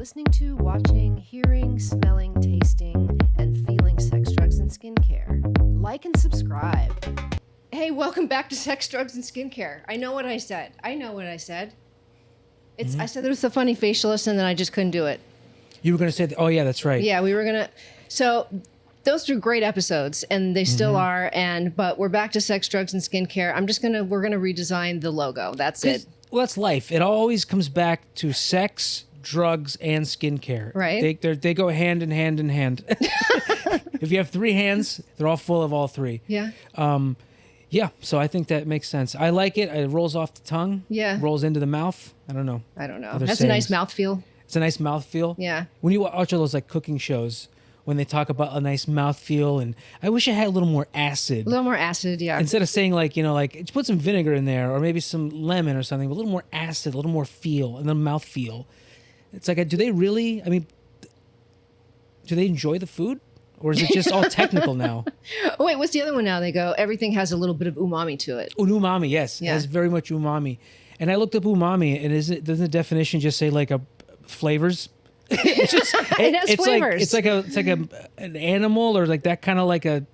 listening to, watching, hearing, smelling, tasting, and feeling sex, drugs, and skincare. Like and subscribe. Hey, welcome back to Sex, Drugs, and Skincare. I know what I said. I said there was a funny facialist, and then I just couldn't do it. You were going to say, oh, yeah, that's right. Yeah, we were going to. So those were great episodes, and they still are. But we're back to Sex, Drugs, and Skincare. We're going to redesign the logo. That's it. Well, that's life. It always comes back to sex, drugs, and skincare. Right. They go hand in hand in hand. If you have three hands, they're all full of all three. Yeah. Yeah, so I think that makes sense. I like it. It rolls off the tongue. Yeah. Rolls into the mouth. I don't know. That's a nice mouthfeel. It's a nice mouthfeel. Yeah. When you watch all those like cooking shows, when they talk about a nice mouthfeel, and I wish I had a little more acid. A little more acid, yeah. Instead of saying like just put some vinegar in there or maybe some lemon or something, a little more acid, a little more feel, and then mouthfeel. It's like, do they really? I mean, do they enjoy the food? Or is it just all technical now? Oh, wait, what's the other one now? They go, everything has a little bit of umami to it. Umami, yes. Yeah. It has very much umami. And I looked up umami, and doesn't the definition just say like flavors? It has flavors. It's like an animal or like that kind of like a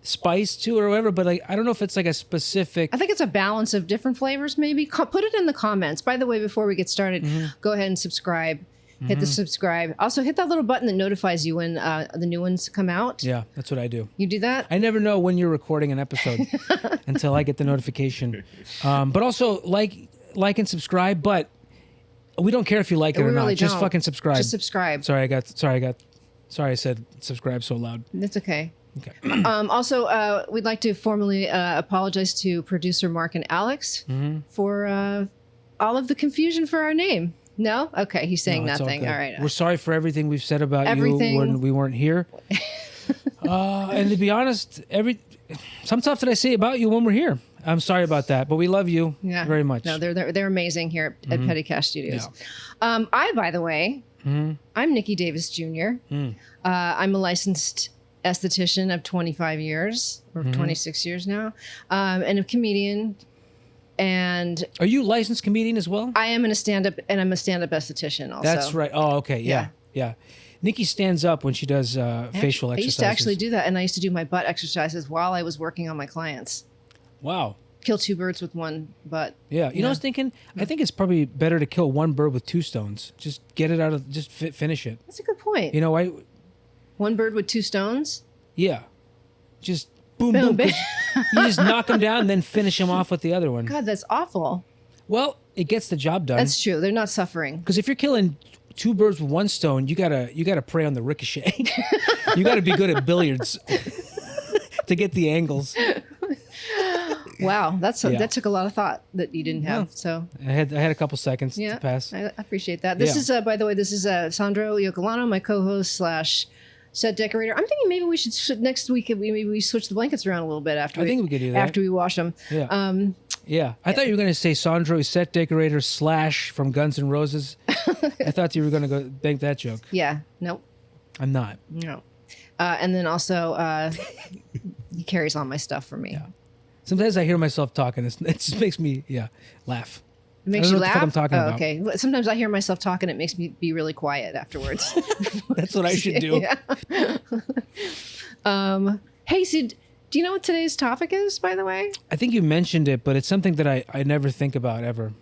spice to it or whatever. But like I don't know if it's like a specific. I think it's a balance of different flavors. Maybe put it in the comments. By the way, before we get started, go ahead and subscribe. Hit the subscribe. Also, hit that little button that notifies you when the new ones come out. Yeah, that's what I do. You do that? I never know when you're recording an episode until I get the notification. But also like and subscribe. But we don't care if you like it or really not. Just don't. fucking subscribe. Just subscribe. Sorry, I said subscribe so loud. That's okay. Okay. Also, we'd like to formally apologize to producer Mark and Alex for all of the confusion for our name. No? Okay, he's saying nothing. All right. We're sorry for everything we've said about you when we weren't here. And to be honest, some stuff that I say about you when we're here, I'm sorry about that, but we love you very much. No, they're amazing here at Petty Cash Studios. Yeah. By the way, I'm Nikki Davis Jr. I'm a licensed esthetician of 25 years, or 26 years now, and a comedian. And are you a licensed comedian as well? I am a stand-up, and I'm a stand-up esthetician also. That's right. Oh, okay. Yeah. Nikki stands up when she does facial exercises. I used to actually do that, and I used to do my butt exercises while I was working on my clients. Wow. Kill two birds with one butt. Yeah. You know what I was thinking? I think it's probably better to kill one bird with two stones. Just get it out of, just finish it. That's a good point. You know why? One bird with two stones? Yeah. Just boom, boom. You just knock them down and then finish them off with the other one. God, that's awful. Well, it gets the job done. That's true. They're not suffering. Because if you're killing two birds with one stone, you gotta prey on the ricochet. You gotta be good at billiards to get the angles. Wow, that took a lot of thought that you didn't have. Yeah. So I had a couple seconds to pass. I appreciate that. This is, by the way, Sandro Yocolano, my co-host / set decorator. I'm thinking maybe we should next week. Maybe we switch the blankets around a little bit after. I think we could do that after we wash them. Yeah. Yeah. I thought you were going to say Sandro set decorator / from Guns N' Roses. I thought you were going to go make that joke. Yeah. Nope. I'm not. No. And then also he carries all my stuff for me. Yeah. Sometimes I hear myself talking. It just makes me laugh. It makes you laugh? What the fuck I'm talking about. Okay. Sometimes I hear myself talking. It makes me be really quiet afterwards. That's what I should do. Yeah. Hey, so do you know what today's topic is, by the way? I think you mentioned it, but it's something that I never think about ever.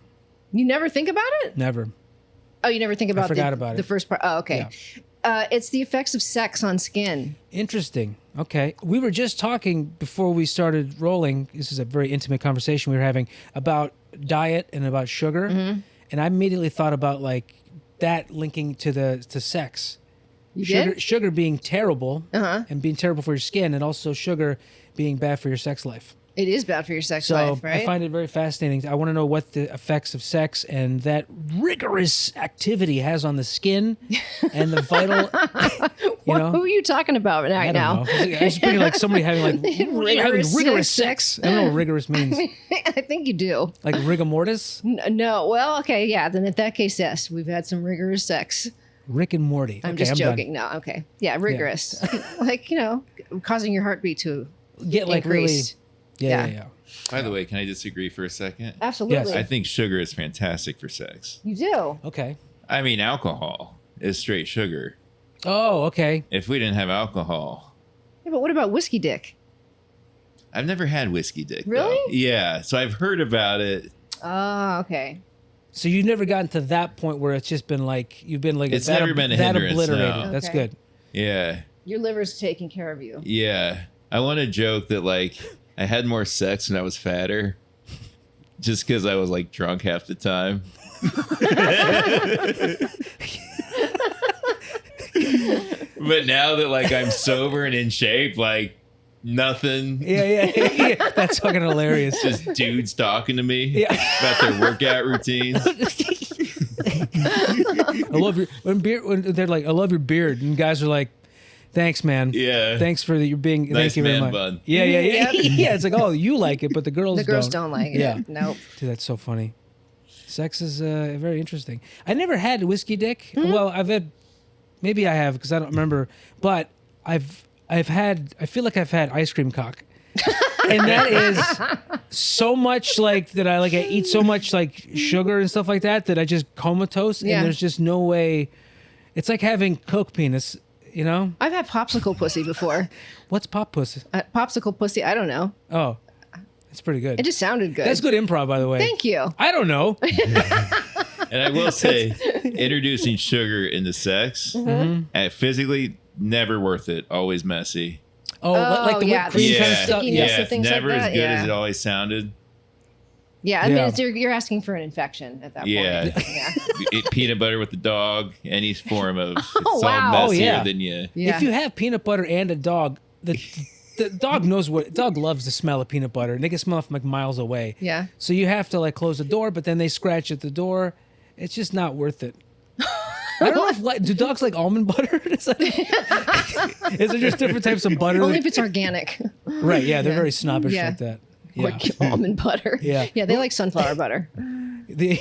You never think about it? Never. Oh, you never think about the first part? Oh, okay. Yeah. It's the effects of sex on skin. Interesting. Okay. We were just talking before we started rolling. This is a very intimate conversation we were having about diet and about sugar. And I immediately thought about like that linking to sex. Sugar being terrible and being terrible for your skin, and also sugar being bad for your sex life. It is bad for your sex life, right? I find it very fascinating. I want to know what the effects of sex and that rigorous activity has on the skin and the vital. Who are you talking about right now? It's pretty like somebody having rigorous sex. I don't know what rigorous means. I think you do. Like rigor mortis? No. Well, okay, yeah. Then in that case, yes, we've had some rigorous sex. Rick and Morty. I'm just joking. Done. No, okay. Yeah, rigorous. Yeah. Causing your heartbeat to get like increase. Really. Yeah. By the way, can I disagree for a second? Absolutely. Yes. I think sugar is fantastic for sex. You do? Okay. I mean, alcohol is straight sugar. Oh, okay. If we didn't have alcohol. Yeah, but what about whiskey dick? I've never had whiskey dick. Really? Though. Yeah. So I've heard about it. Oh, okay. So you've never gotten to that point where it's just been like you've been like It's that, never been a that hindrance, obliterated. no. That's Okay. good. Yeah. Your liver's taking care of you. Yeah. I want to joke that like I had more sex when I was fatter. Just because I was like drunk half the time. But now that like I'm sober and in shape, like nothing. Yeah. That's fucking hilarious. Just dudes talking to me Yeah. about their workout routines. I love your when they're like, I love your beard, and guys are like, thanks, man. Yeah. Thanks for your being. Nice thank you very man much. bun. Yeah. Yep. Yeah. It's like, oh, you like it, but the girls The girls don't like it. Yeah. Nope. Dude, that's so funny. Sex is very interesting. I never had whiskey dick. Mm-hmm. Well, I've had, maybe I have because I don't remember, but I've had. I feel like I've had ice cream cock, and that is so much like that. I eat so much like sugar and stuff like that I just comatose, Yeah. and there's just no way. It's like having Coke penis. You know, I've had popsicle pussy before. what's pop pussy? Popsicle pussy, I don't know. Oh, it's pretty good. It just sounded good. That's good improv, by the way. Thank you. I don't know. And I will say, introducing sugar into sex, physically, never worth it. Always messy. Oh, like the yeah, whipped cream the kind of stuff. stickiness Yeah. and things never like as that, good yeah. as it always sounded. Yeah, I mean, Yeah. you're asking for an infection at that Yeah. point. Yeah. Eat peanut butter with the dog, any form of it's wow. all Oh, messier yeah. than you. Yeah. If you have peanut butter and a dog, the dog knows what dog loves the smell of peanut butter, and they can smell it from like miles away. Yeah. So you have to like close the door, but then they scratch at the door. It's just not worth it. I don't know if do dogs like almond butter? Is there just different types of butter? Only if it's organic. Right? Yeah, they're very snobbish Yeah. like that. Yeah. Like almond butter. Yeah. Yeah, they like sunflower butter. They're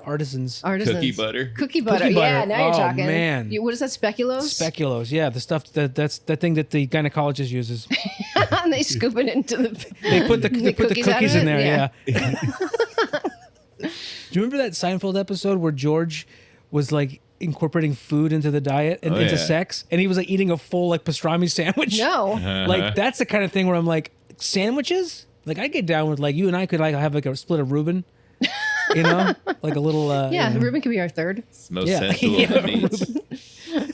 artisans. Artisans. Cookie butter. Cookie butter. Cookie Yeah, butter. now you're Oh, talking. man. What is that, speculoos? Speculoos, yeah, the stuff that's that thing that the gynecologist uses. And they scoop it into the... They put the cookies out cookies of in it? there. Yeah. Do you remember that Seinfeld episode where George was like incorporating food into the diet and Oh, into yeah. sex, and he was like eating a full like pastrami sandwich? No. Like that's the kind of thing where I'm like, sandwiches? Like I get down with like you and I could like have like a split of Reuben, you know, like a little. Yeah, you know. Reuben could be our third. It's the most Yeah. sensual of the meats.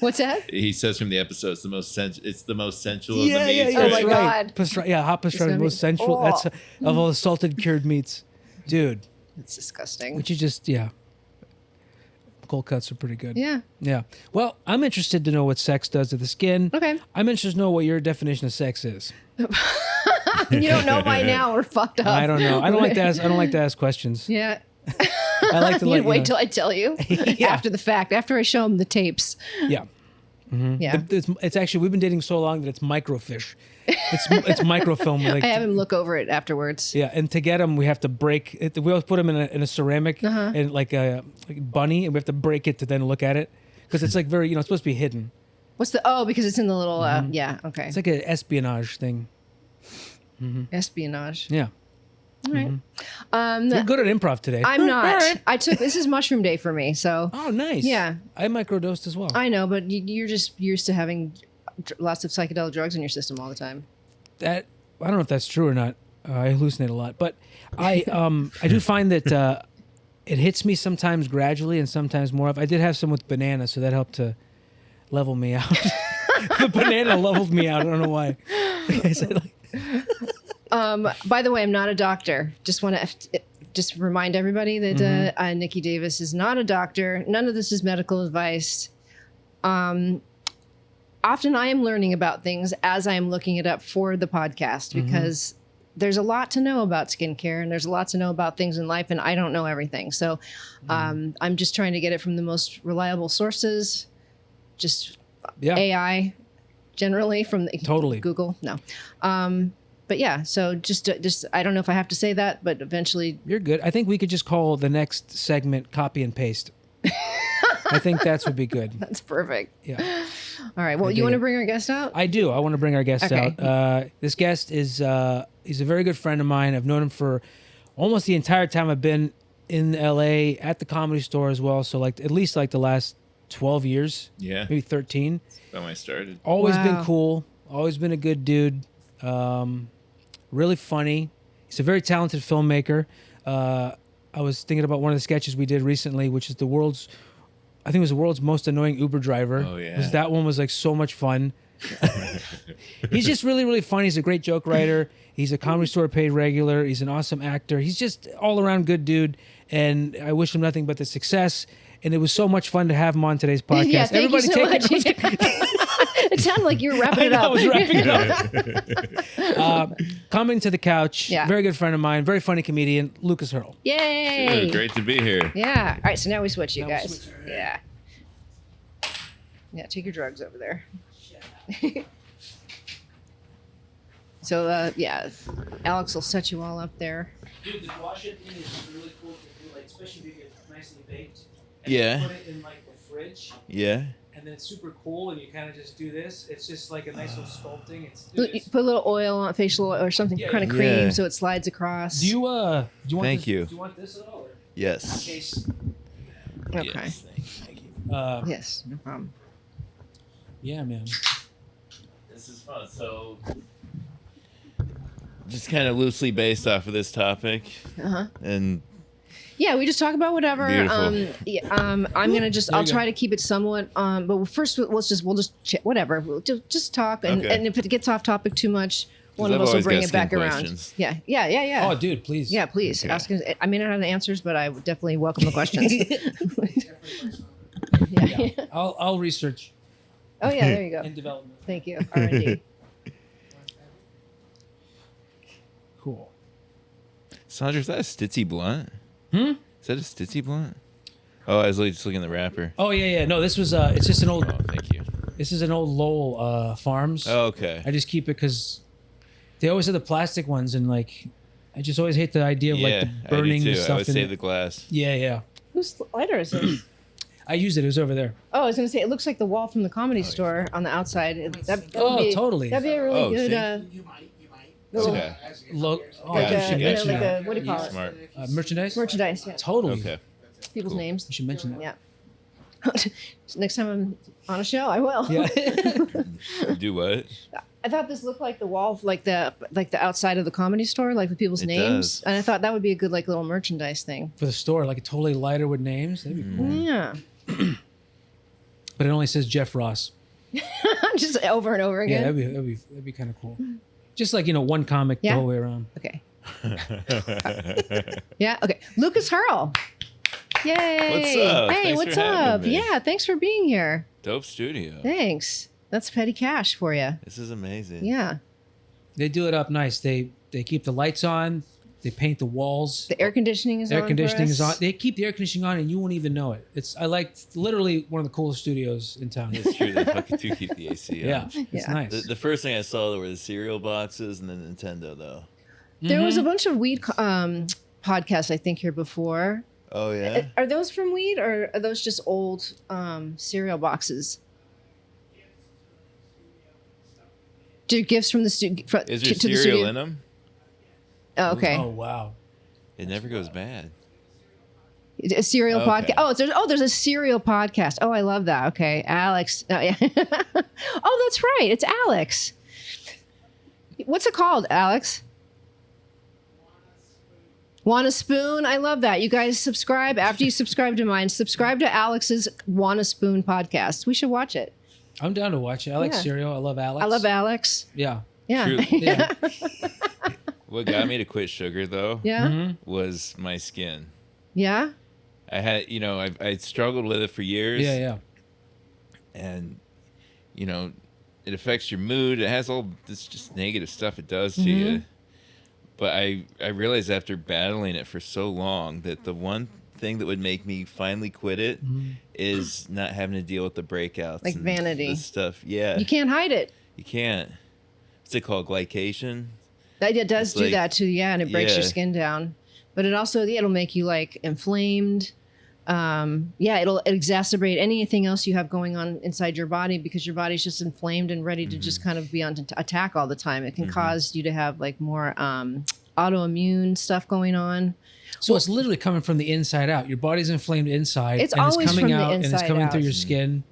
What's that? He says from the episode, it's the most sensual of the Yeah, meats. Oh, right? my God. Hot pastrami, gonna most be- sensual. Oh. That's of all the salted cured meats, dude. It's disgusting. Which you just cold cuts are pretty good. Yeah. Yeah. Well, I'm interested to know what sex does to the skin. Okay. I'm interested to know what your definition of sex is. You don't know by now. We're fucked up. I don't know. I don't like to ask. I don't like to ask questions. Yeah. I like to You let wait know. till I tell you after the fact, after I show him the tapes. Yeah. Yeah. It's actually we've been dating so long that it's microfiche. It's microfilm. Like, I have him look over it afterwards. yeah, and to get them, we have to break it. We always put them in a ceramic and like a bunny, and we have to break it to then look at it because it's like very it's supposed to be hidden. What's the because it's in the little yeah, okay. It's like an espionage thing. Espionage. Yeah. All right. You're good at improv today. I'm not. All right. I took this is mushroom day for me, so Oh, nice. Yeah. I microdosed as well. I know, but you're just used to having lots of psychedelic drugs in your system all the time. I don't know if that's true or not. I hallucinate a lot, but I do find that it hits me sometimes gradually and sometimes more. I did have some with banana, so that helped to level me out. The banana leveled me out. I don't know why. I said, like, By the way, I'm not a doctor. Just want to just remind everybody that Nikki Davis is not a doctor. None of this is medical advice. Often I am learning about things as I am looking it up for the podcast because there's a lot to know about skincare and there's a lot to know about things in life and I don't know everything. So I'm just trying to get it from the most reliable sources, just yeah, AI generally from the Totally. Google. No. But yeah, so just I don't know if I have to say that, but eventually you're good. I think we could just call the next segment "Copy and Paste." I think that would be good. that's perfect. Yeah, All right. Well, you dig want to it. bring our guest out? I do. I want to bring our guest Okay. out. This guest is he's a very good friend of mine. I've known him for almost the entire time I've been in LA at the Comedy Store as well. So like at least like the last 12 years. Yeah. Maybe 13. That's when I started. Always Wow. been cool. Always been a good dude. Really funny. He's a very talented filmmaker. I was thinking about one of the sketches we did recently, which is the world's most annoying Uber driver. Oh, yeah. 'Cause that one was like so much fun. He's just really, really funny. He's a great joke writer. He's a Comedy Store paid regular. He's an awesome actor. He's just all around good dude. And I wish him nothing but the success. And it was so much fun to have him on today's podcast. Yeah, thank you so much. It. It sounded like you were wrapping it I up. was wrapping it up. Coming to the couch. Yeah. Very good friend of mine. Very funny comedian, Lucas Hirl. Yay! Dude, great to be here. Yeah. All right. So now we switch, you Now we guys. switch. Yeah. Yeah. Take your drugs over there. So yeah, Alex will set you all up there. Dude, the wash it thing is really cool to do, like, especially if you get nicely baked. Yeah. You put it in like the fridge, Yeah. and then it's super cool, and you kind of just do this. It's just like a nice little sculpting. You put a little oil on, facial oil or something, Yeah, kind of yeah. cream, Yeah. so it slides across. Do you want? Thank this, you. Do you want this at all? Or in Yes. case. Okay. Yes, thank you. Yes. No problem. Yeah, man. This is fun. So, just kind of loosely based off of this topic, Uh-huh. and Yeah, we just talk about whatever. Beautiful. I'm gonna just. There I'll you try go. to keep it somewhat. But first, we'll just whatever. We'll just talk, and, Okay. and if it gets off topic too much, one of I've us will always bring got it back skin around. questions. Yeah. Oh, dude, please. Yeah, please Okay. ask. I may not have the answers, but I would definitely welcome the questions. yeah. I'll research Oh yeah, there you go. in development. Thank you. R&D. Cool. Sandra, is that a Stitzy blunt? Hmm? Is that a Stitzy blunt? Oh, I was just looking at the wrapper. Oh yeah. No, this was. It's just an old. Oh, thank you. This is an old Lowell Farms. Oh, okay. I just keep it because they always have the plastic ones, and like, I just always hate the idea of Yeah, like the burning I do the too. I stuff would in save it. the glass. Yeah. Whose lighter is this? I used it. It was over there. Oh, I was gonna say it looks like the wall from the Comedy Store on the outside. That Oh, would be, totally. That'd be a really Oh, good. see? You might. Little, Okay. Oh, like you a, should you know, mention like that. a, what do you call it? Smart. Merchandise. Merchandise. Yeah. Totally. Okay. People's Cool. names. You should mention that. Yeah. Next time I'm on a show, I will. Yeah. Do what? I thought this looked like the wall, like the outside of the Comedy Store, like with people's It names, does. and I thought that would be a good like little merchandise thing. For the store, like a totally lighter with names. That'd be cool. Yeah. But it only says Jeff Ross. Just over and over Yeah, again. that'd be kind of cool. Just like, one comic Yeah. the whole way around. Okay. Yeah. Okay. Lucas Hirl. Yay! What's up? Hey, Thanks what's for having up? me. Yeah, thanks for being here. Dope studio. Thanks. That's petty cash for you. This is amazing. Yeah. They do it up nice. They keep the lights on. They paint the walls. The air conditioning is Air on. conditioning for is us. on. They keep the air conditioning on, and you won't even know it. I like literally one of the coolest studios in town. It's true. They fucking do keep the AC on. Yeah, it's Yeah. nice. The first thing I saw were the cereal boxes and the Nintendo, though. There was Mm-hmm. a bunch of weed podcasts, I think, here before. Oh, yeah? Are those from weed or are those just old cereal boxes? Do gifts from the studio? Is there to the cereal studio? in them? Oh, okay. Oh wow. It never goes bad. A cereal Okay. podcast. There's a cereal podcast. Oh, I love that. Okay, Alex. Oh, yeah. Oh, that's right. It's Alex. What's it called, Alex? Want a Spoon? I love that. You guys subscribe after you subscribe to mine. Subscribe to Alex's Want a Spoon podcast. We should watch it. I'm down to watch it. I like Yeah. cereal. I love Alex. I love Alex. Yeah. Yeah. True. Yeah. What got me to quit sugar, though, Yeah. Mhm. was my skin. Yeah. I had, I struggled with it for years. Yeah. And, it affects your mood. It has all this just negative stuff it does to Mm-hmm. you. But I realized after battling it for so long that the one thing that would make me finally quit it Mm-hmm. is not having to deal with the breakouts. Like and vanity. the stuff. Yeah. You can't hide it. You can't. What's it called? Glycation? It does It's do like- that too, yeah, and it breaks your Yeah. skin down. But it also, it'll make you like inflamed. It'll exacerbate anything else you have going on inside your body because your body's just inflamed and ready to just kind of be on attack all the time. It can cause you to have like more autoimmune stuff going on. So it's literally coming from the inside out. Your body's inflamed inside. It's and always it's coming from the out and it's inside coming through out. your skin.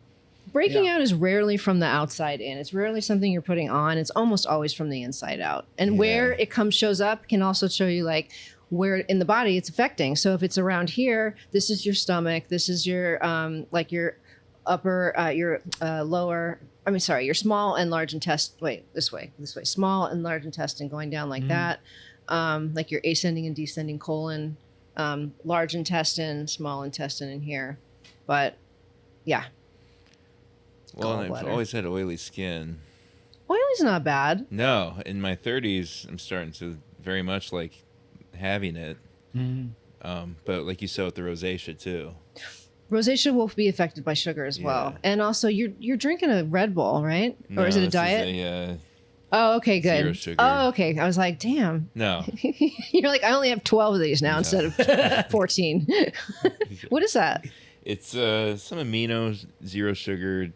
Breaking Yeah. out is rarely from the outside in. It's rarely something you're putting on. It's almost always from the inside out. And where it shows up can also show you like where in the body it's affecting. So if it's around here, this is your stomach. This is your like your upper, your lower. I mean, sorry, your small and large intestine. Wait, this way. Small and large intestine going down like that. Like your ascending and descending colon, large intestine, small intestine in here. But yeah. Well, and I've Gallbladder. always had oily skin. Oily's not bad. No, in my 30s, I'm starting to very much like having it. But like you said with the rosacea too. Rosacea will be affected by sugar as well. And also, you're drinking a Red Bull, right? No, or is it a this diet? Oh, okay, good. 0 sugar. Oh, okay. I was like, damn. No. You're like, I only have 12 of these now instead of 14. What is that? It's some amino, 0 sugar,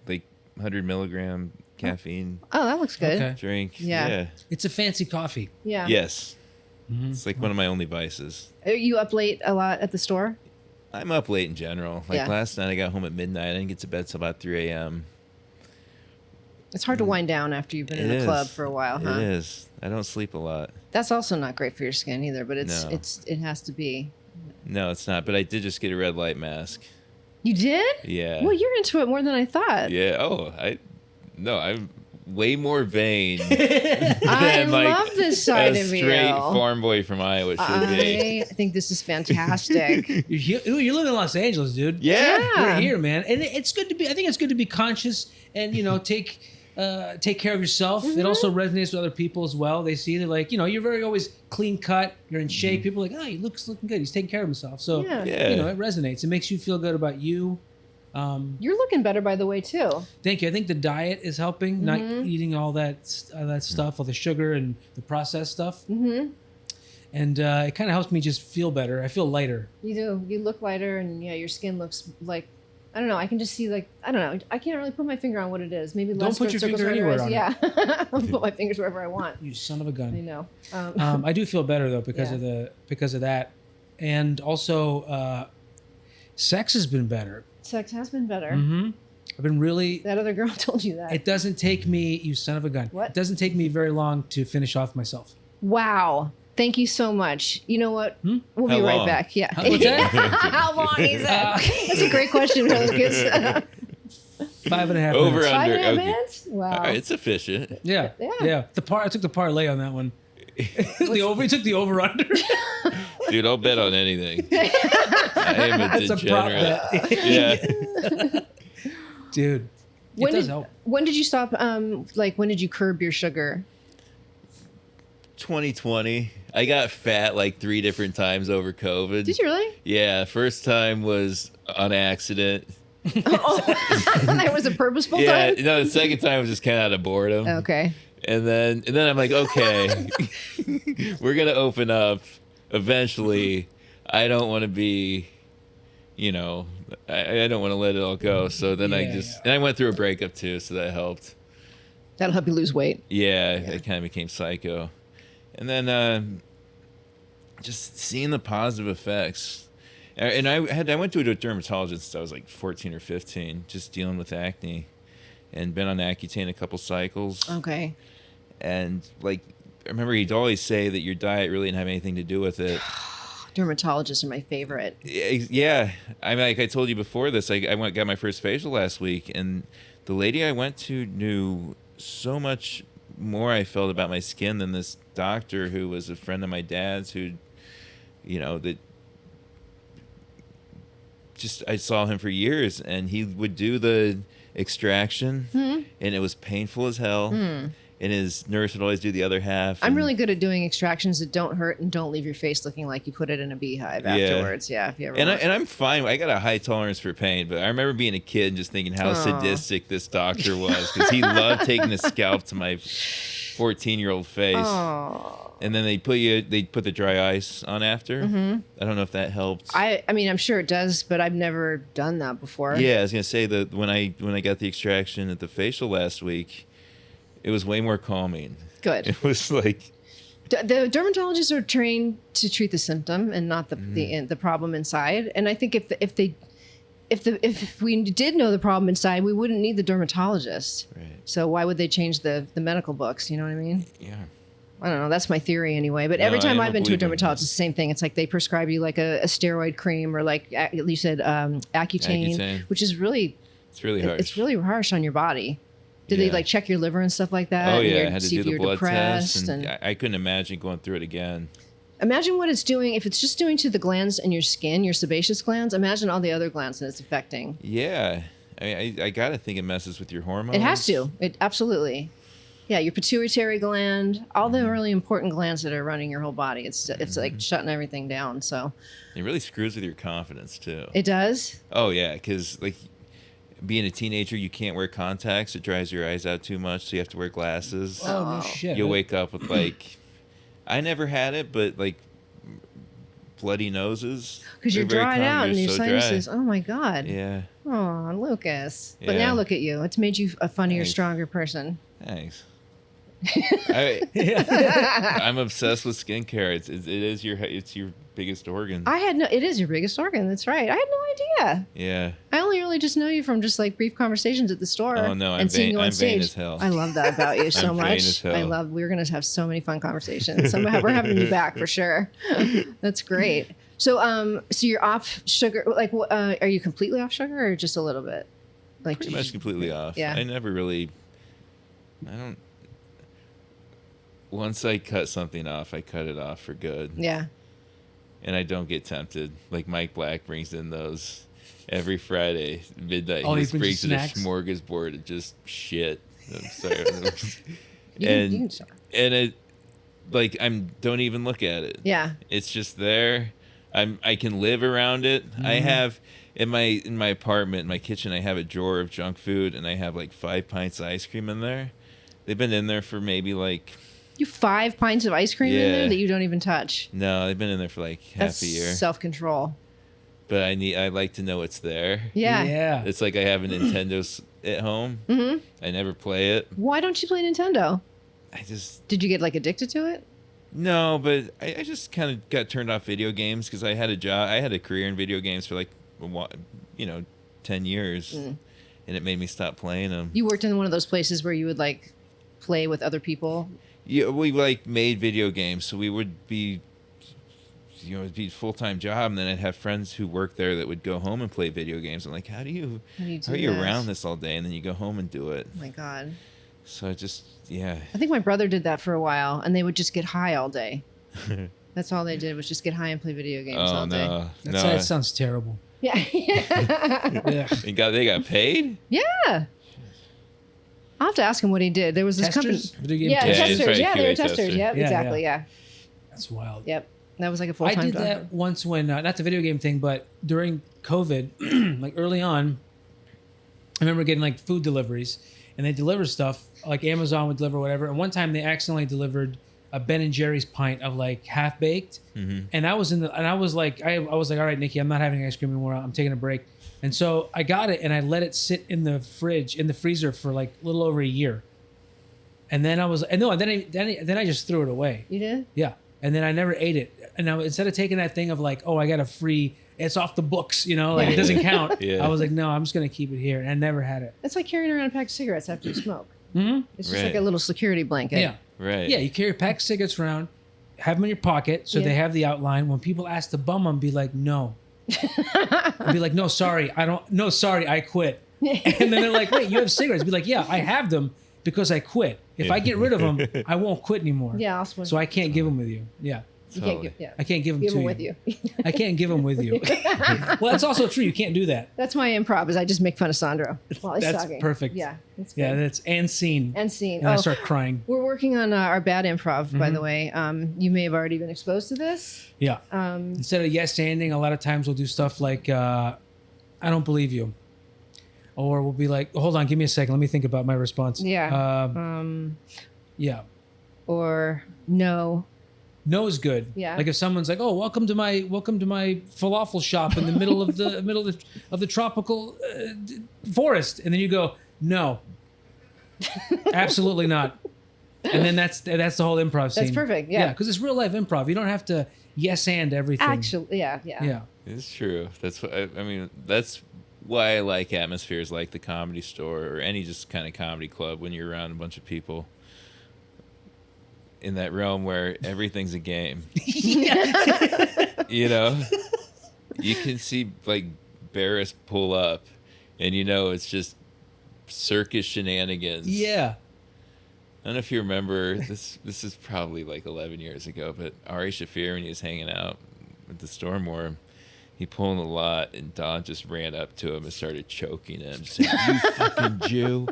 like 100 milligram caffeine Oh, that looks good. Okay. drink. Yeah. It's a fancy coffee. Yeah. Yes. It's like one of my only vices. Are you up late a lot at the store? I'm up late in general. Like Yeah. last night, I got home at midnight. I didn't get to bed till about 3 a.m. It's hard to wind down after you've been in the club for a while, huh? It is. I don't sleep a lot. That's also not great for your skin either, but No. it has to be. No, it's not. But I did just get a red light mask. You did? Yeah. Well, you're into it more than I thought. Yeah. Oh, I'm way more vain. I than, like, love this side a of you. straight farm boy from Iowa should be. I think this is fantastic. You live in Los Angeles, dude. Yeah. We're here, man, and it's good to be. I think it's good to be conscious and take care of yourself. It also resonates with other people as well. They see that you're very always clean cut. You're in shape. People are like, he looking good. He's taking care of himself. So Yeah. it resonates. It makes you feel good about you. You're looking better, by the way, too. Thank you. I think the diet is helping. Not eating all that stuff, all the sugar and the processed stuff. Mm-hmm. And it kind of helps me just feel better. I feel lighter. You do. You look lighter, and your skin looks like, I don't know. I can just see I don't know. I can't really put my finger on what it is. Maybe Don't put your circles finger around anywhere your on eyes. Yeah, I'll put my fingers wherever I want. You son of a gun. I know. I do feel better though because Yeah. of that, and also sex has been better. Sex has been better. I've been really. That other girl told you that. It doesn't take me, you son of a gun. What? It doesn't take me very long to finish off myself. Wow. Thank you so much. You know what? We'll How be right long? back. Yeah. What's that? How long is that? That's a great question, Lucas. 5.5 Over minutes. 5 under. Okay. minutes? Wow. All right, it's efficient. Yeah. Yeah. I took the parlay on that one. He took the over under. Dude, I'll bet on anything. I am a That's a prop degenerate. bet. Yeah. Dude. When It does did, help. when did you stop? When did you curb your sugar? 2020. I got fat like 3 different times over COVID. Did you really? Yeah, first time was on accident. That was a purposeful Yeah, time? no, the second time was just kind of out of boredom. Okay. And then I'm like, okay, we're gonna open up eventually. I don't want to be, I don't want to let it all go. So then and I went through a breakup too, so that helped. That'll help you lose weight. Yeah, I kind of became psycho. And then just seeing the positive effects. And I went to a dermatologist since I was like 14 or 15, just dealing with acne, and been on Accutane a couple cycles. Okay. And I remember he'd always say that your diet really didn't have anything to do with it. Dermatologists are my favorite. Yeah, I mean, like I told you before this, I got my first facial last week, and the lady I went to knew so much more I felt about my skin than this doctor who was a friend of my dad's who, that just, I saw him for years, and he would do the extraction, and it was painful as hell. And his nurse would always do the other half. I'm really good at doing extractions that don't hurt and don't leave your face looking like you put it in a beehive afterwards. Yeah, if you ever and I'm fine. I got a high tolerance for pain, but I remember being a kid and just thinking how sadistic this doctor was, because he loved taking a scalp to my 14-year-old face. Oh. And then they put the dry ice on after. I don't know if that helped. I mean, I'm sure it does, but I've never done that before. Yeah, I was gonna say that when I got the extraction at the facial last week, it was way more calming. Good. It was like The dermatologists are trained to treat the symptom and not the problem inside. And I think if we did know the problem inside, we wouldn't need the dermatologist. Right. So why would they change the medical books? You know what I mean? Yeah. I don't know. That's my theory anyway. But every time I've been to a believe in dermatologist, it's the same thing. It's like they prescribe you like a steroid cream or like you said Accutane, which is really it's really harsh. It's really harsh on your body. Did they like check your liver and stuff like that? Oh and yeah, I had to do the blood test, and I couldn't imagine going through it again. Imagine what it's doing. If it's just doing to the glands in your skin, your sebaceous glands, imagine all the other glands that it's affecting. Yeah. I got to think it messes with your hormones. It has to. It absolutely. Yeah, your pituitary gland, all the really important glands that are running your whole body. It's like shutting everything down. So it really screws with your confidence too. It does? Oh yeah, because like being a teenager, you can't wear contacts. It dries your eyes out too much, so you have to wear glasses. Oh, no shit. You'll wake up with like, I never had it, but like bloody noses. Because you're dried out and your sinuses. Dry. Oh my God. Yeah. Oh, Lucas. But now look at you. It's made you a funnier, stronger person. Thanks. I'm obsessed with skincare. It's your biggest organ. It is your biggest organ. That's right. I had no idea. Yeah. I only really just know you from just like brief conversations at the store. Oh no, I'm vain as hell. I love that about you so I'm much. vain as hell. We're gonna have so many fun conversations. We're having you back for sure. That's great. So you're off sugar. Like, are you completely off sugar or just a little bit? Like pretty much completely off. Yeah. I don't. Once I cut something off, I cut it off for good. Yeah. And I don't get tempted. Like Mike Black brings in those every Friday midnight. Oh, he he brings in a smorgasbord of just shit. I'm sorry. And it, like, don't even look at it. Yeah. It's just there. I can live around it. Mm-hmm. I have in my apartment, in my kitchen, I have a drawer of junk food, and I have like 5 pints of ice cream in there. They've been in there for maybe like. You 5 pints of ice cream in there that you don't even touch. No, they've been in there for like half a year. Self-control. But I like to know it's there. Yeah. Yeah. It's like I have a Nintendo at home. Mm-hmm. I never play it. Why don't you play Nintendo? Did you get like addicted to it? No, but I just kind of got turned off video games because I had a job. I had a career in video games for like, 10 years. And it made me stop playing them. You worked in one of those places where you would like play with other people? Yeah, we like made video games, so we would be, it'd be a full-time job, and then I'd have friends who worked there that would go home and play video games. I'm like, how are you around this all day, and then you go home and do it? Oh my God. So I just, yeah. I think my brother did that for a while, and they would just get high all day. That's all they did was just get high and play video games all day. That sounds terrible. Yeah. Yeah. They got paid? Yeah. I'll have to ask him what he did. There was this testers? company. Yeah, testers. Yeah, they were testers. Yep, yeah, exactly. Yeah. That's wild. Yep. That was like a full-time job. I did that once when, not the video game thing, but during COVID, like early on, I remember getting like food deliveries, and they deliver stuff, like Amazon would deliver whatever. And one time they accidentally delivered a Ben & Jerry's pint of like half-baked. Mm-hmm. And I was like, all right, Nikki, I'm not having ice cream anymore. I'm taking a break. And so I got it and I let it sit in the freezer for like a little over a year. And then then I just threw it away. You did? Yeah. And then I never ate it. And now instead of taking that thing of like, oh, I got a free, it's off the books, like it doesn't count. Yeah. I was like, no, I'm just going to keep it here. And I never had it. It's like carrying around a pack of cigarettes after you smoke. Mm-hmm. It's just like a little security blanket. Yeah. Right. Yeah. You carry a pack of cigarettes around, have them in your pocket so they have the outline. When people ask to bum them, be like, no. I'd be like, no, sorry, I quit. And then they're like, wait, you have cigarettes? Be like, yeah, I have them because I quit. If I get rid of them, I won't quit anymore. Yeah, I'll swim. So I can't give them with you. Yeah. You can't give, I can't give them to with you. I can't give them with you. Well, that's also true. You can't do that. That's my improv. Is I just make fun of Sandro while he's that's talking. Perfect. Yeah, that's good. Yeah, that's and scene. And scene. And I start crying. We're working on our bad improv, by the way. You may have already been exposed to this. Yeah. Instead of yes anding, a lot of times we'll do stuff like, I don't believe you. Or we'll be like, hold on, give me a second. Let me think about my response. Yeah. Yeah. Or no. No is good. Yeah. Like if someone's like, "Oh, welcome to my falafel shop in the middle of the tropical forest," and then you go, "No, absolutely not." And then that's the whole improv scene. That's perfect. Yeah. because it's real life improv. You don't have to yes and everything. Actually, yeah. Yeah. It's true. That's what I mean. That's why I like atmospheres like the Comedy Store or any just kind of comedy club when you're around a bunch of people in that realm where everything's a game. You know, you can see like Barris pull up, and you know it's just circus shenanigans. Yeah. I don't know if you remember this. This is probably like 11 years ago, but Ari Shaffir, when he was hanging out with the Stormworm, he pulled a lot, and Don just ran up to him and started choking him, saying, "You fucking Jew!"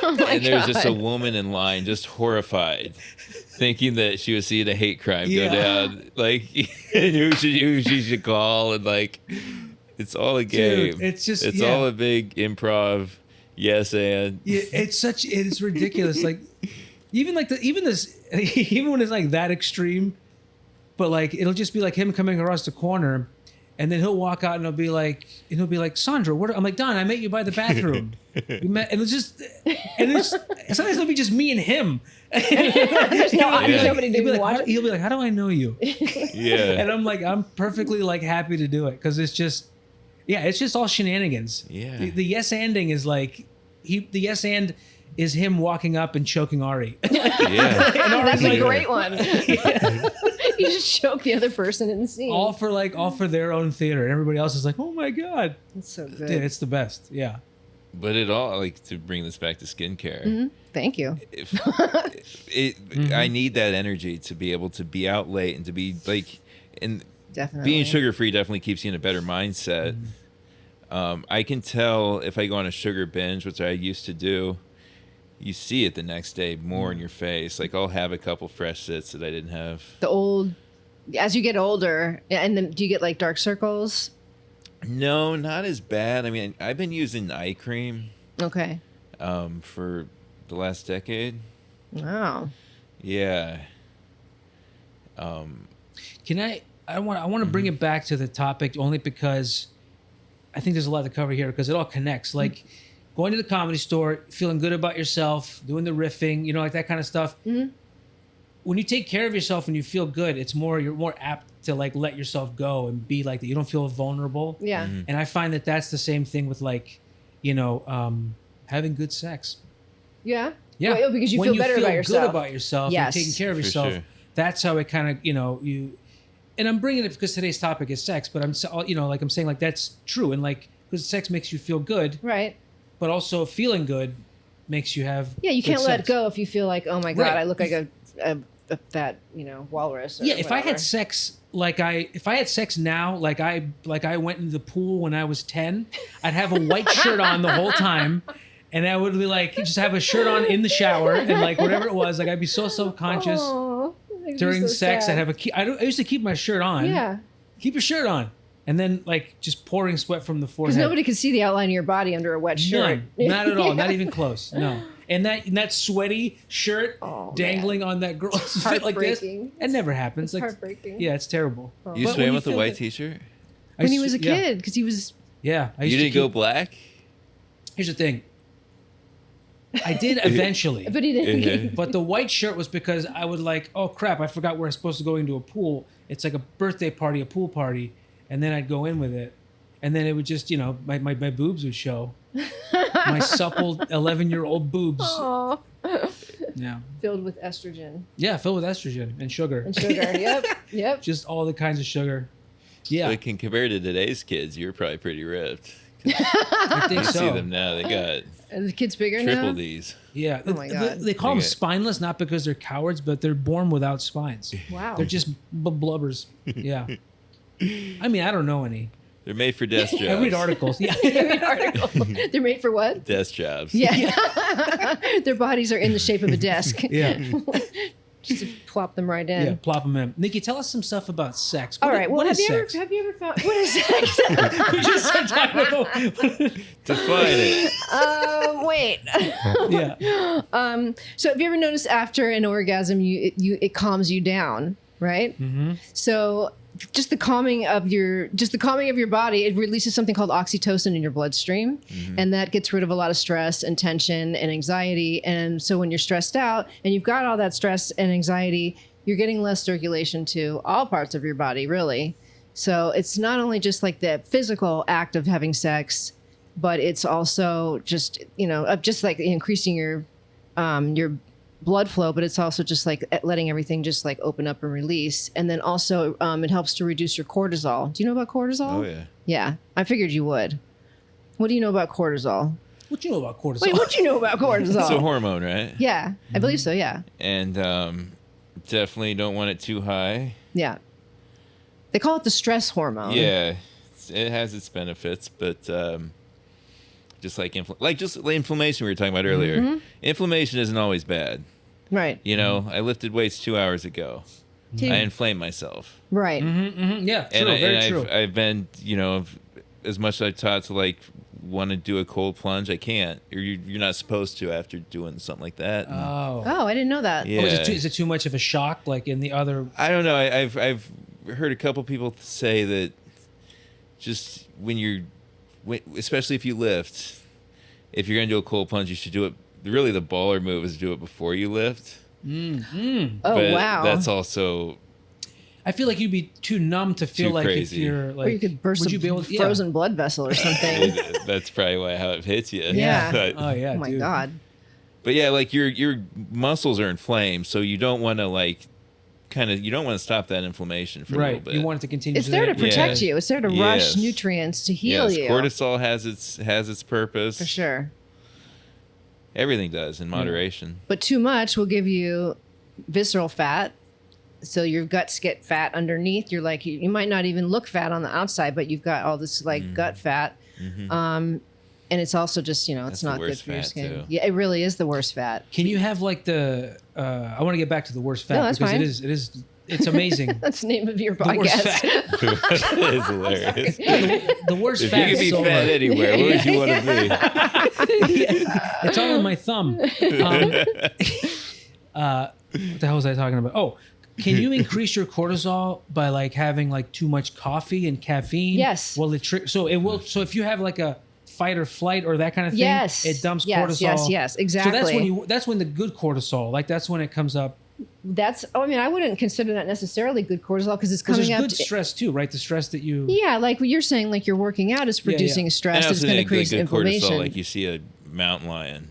Oh my And there was God. just a woman in line, just horrified, thinking that she was seeing a hate crime Yeah. go down. Like, who she should call, and like, it's all a game. Dude, it's just it's all a big improv. Yes, and Yeah, it's ridiculous. Like even when it's like that extreme, but like it'll just be like him coming across the corner, and then he'll walk out and he'll be like, Sandra, I'm like, Don, I met you by the bathroom. We met, and sometimes it'll be just me and him. There's nobody He'll be to watch like, he'll be like, how do I know you? yeah, And I'm like, I'm perfectly like happy to do it because it's just all shenanigans. Yeah. The yes anding is like the yes and is him walking up and choking Ari. yeah. That's a Yeah. great one. You just choke the other person in the scene. all for their own theater. And everybody else is like, oh my God. That's so good. Dude, it's the best. Yeah. But it all, like, to bring this back to skincare. Thank you. I need that energy to be able to be out late and to be like, and Definitely. being sugar free definitely keeps you in a better mindset. I can tell if I go on a sugar binge, which I used to do, you see it the next day more in your face. Like, I'll have a couple fresh sits that I didn't have. As you get older, and then do you get like dark circles? No, not as bad. I mean, I've been using eye cream Okay. for the last decade. Wow. Yeah. Can I want to bring it back to the topic only because I think there's a lot to cover here because it all connects. Like going to the Comedy Store, feeling good about yourself, doing the riffing, like that kind of stuff. When you take care of yourself and you feel good, you're more apt to like let yourself go and be like that. You don't feel vulnerable. Yeah. And I find that that's the same thing with like, having good sex. Yeah. Yeah. Well, because you When feel better about yourself. good about yourself Yes. and taking care of For yourself. sure. That's how it kind of, you. And I'm bringing it because today's topic is sex, but I'm saying like that's true, and like because sex makes you feel good, Right. but also feeling good makes you have. Yeah, you good can't let sex. go if you feel like, oh my God, Right. I look like a fat, walrus. Or Yeah, if I whatever. had sex now, like I went into the pool when I was 10, I'd have a white shirt on the whole time. And I would be like, just have a shirt on in the shower and like whatever it was, like I'd be so self-conscious Aw, that makes me during so sex. sad. I'd have I used to keep my shirt on. Yeah. Keep your shirt on. And then like just pouring sweat from the Because forehead. nobody could see the outline of your body under a wet shirt. None. Not at all. Not even close. No. And that sweaty shirt Oh, dangling on that girl's fit like this. heartbreaking. It never happens. It's Like heartbreaking. yeah, it's terrible. You But when swam you with a feel white it- t-shirt? When he was a Yeah. kid, because he was. Yeah. I You used to didn't go keep- black? Here's the thing. I did eventually. But he didn't. But the white shirt was because I would like, oh crap, I forgot we're supposed to go into a pool. It's like a birthday party, a pool party. And then I'd go in with it. And then it would just, my boobs would show. My supple 11-year-old boobs. Aw. Yeah. Filled with estrogen Yeah, filled with estrogen and sugar. and sugar. Yep. Yep. Just all the kinds of sugar. Yeah. Like, compared to today's kids, you were probably pretty ripped. I think You see so. them now, they got Are the kids bigger triple now? D's. Yeah. Oh my God. They call them Okay. spineless, not because they're cowards, but they're born without spines. Wow. They're just blubbers. Yeah. I mean, I don't know any. They're made for desk jobs. I read articles. Yeah. Read article. They're made for what? Desk jobs. Yeah. Their bodies are in the shape of a desk. Yeah. Just to plop them right in. Yeah, plop them in. Nikki, tell us some stuff about sex. All right. Well, what have is you sex? ever found what is sex? We just started talking about. Define it. Wait. Yeah. So have you ever noticed after an orgasm, it calms you down, right? Mm-hmm. So just the calming of your body. It releases something called oxytocin in your bloodstream, and that gets rid of a lot of stress and tension and anxiety. And so when you're stressed out and you've got all that stress and anxiety, you're getting less circulation to all parts of your body, really. So it's not only just like the physical act of having sex, but it's also just, just like increasing your blood flow, but it's also just like letting everything just like open up and release. And then also it helps to reduce your cortisol. Do you know about cortisol? Oh, yeah. Yeah, I figured you would. What do you know about cortisol? What do you know about cortisol? Wait, what do you know about cortisol? It's a hormone, right? Yeah, I believe so, yeah. And definitely don't want it too high. Yeah. They call it the stress hormone. Yeah, it has its benefits, but just like inflammation we were talking about earlier, inflammation isn't always bad. Right. I lifted weights 2 hours ago. I inflamed myself. Right. Yeah, true, very true. I've been, as much as I've taught to like want to do a cold plunge, I can't. You're not supposed to after doing something like that. Oh, I didn't know that. Yeah. Oh, is it too much of a shock? Like in the other? I don't know. I've heard a couple people say that just especially if you lift, if you're gonna do a cold plunge, you should do it. Really, the baller move is to do it before you lift. Oh, but wow. That's also. I feel like you'd be too numb to feel Too like crazy. if you're like. Or you could burst a frozen blood vessel or something. That's probably how it hits you. Yeah. Oh yeah. Oh my dude. God. But yeah, like your muscles are inflamed, so you don't want to you don't want to stop that inflammation for a little bit. You want it to continue. It's there to protect you. It's there to rush Yes. nutrients to heal you. Cortisol has its purpose. For sure. Everything does in moderation. But too much will give you visceral fat. So your guts get fat underneath. You're like, you might not even look fat on the outside, but you've got all this gut fat. And it's also just, it's not good for your skin. Too. Yeah, it really is the worst fat. Can you have like the? I want to get back to the worst fat No, that's because fine. it's amazing. That's the name of your The worst podcast. fat. It is hilarious. The worst If fat. you could be is so fat hard. anywhere, where would you want to be? It's all on my thumb. What the hell was I talking about? Oh, can you increase your cortisol by like having like too much coffee and caffeine? Yes. Well, so it will. So if you have like a fight or flight or that kind of thing, Yes. it dumps Yes, cortisol. yes, exactly. So that's when the good cortisol, like that's when it comes up. I wouldn't consider that necessarily good cortisol because it's Because coming there's out. good stress too, right? The stress that you. Yeah, like what you're saying, like you're working out is producing yeah. stress And that's also going to the increase good inflammation. cortisol, like you see a mountain lion.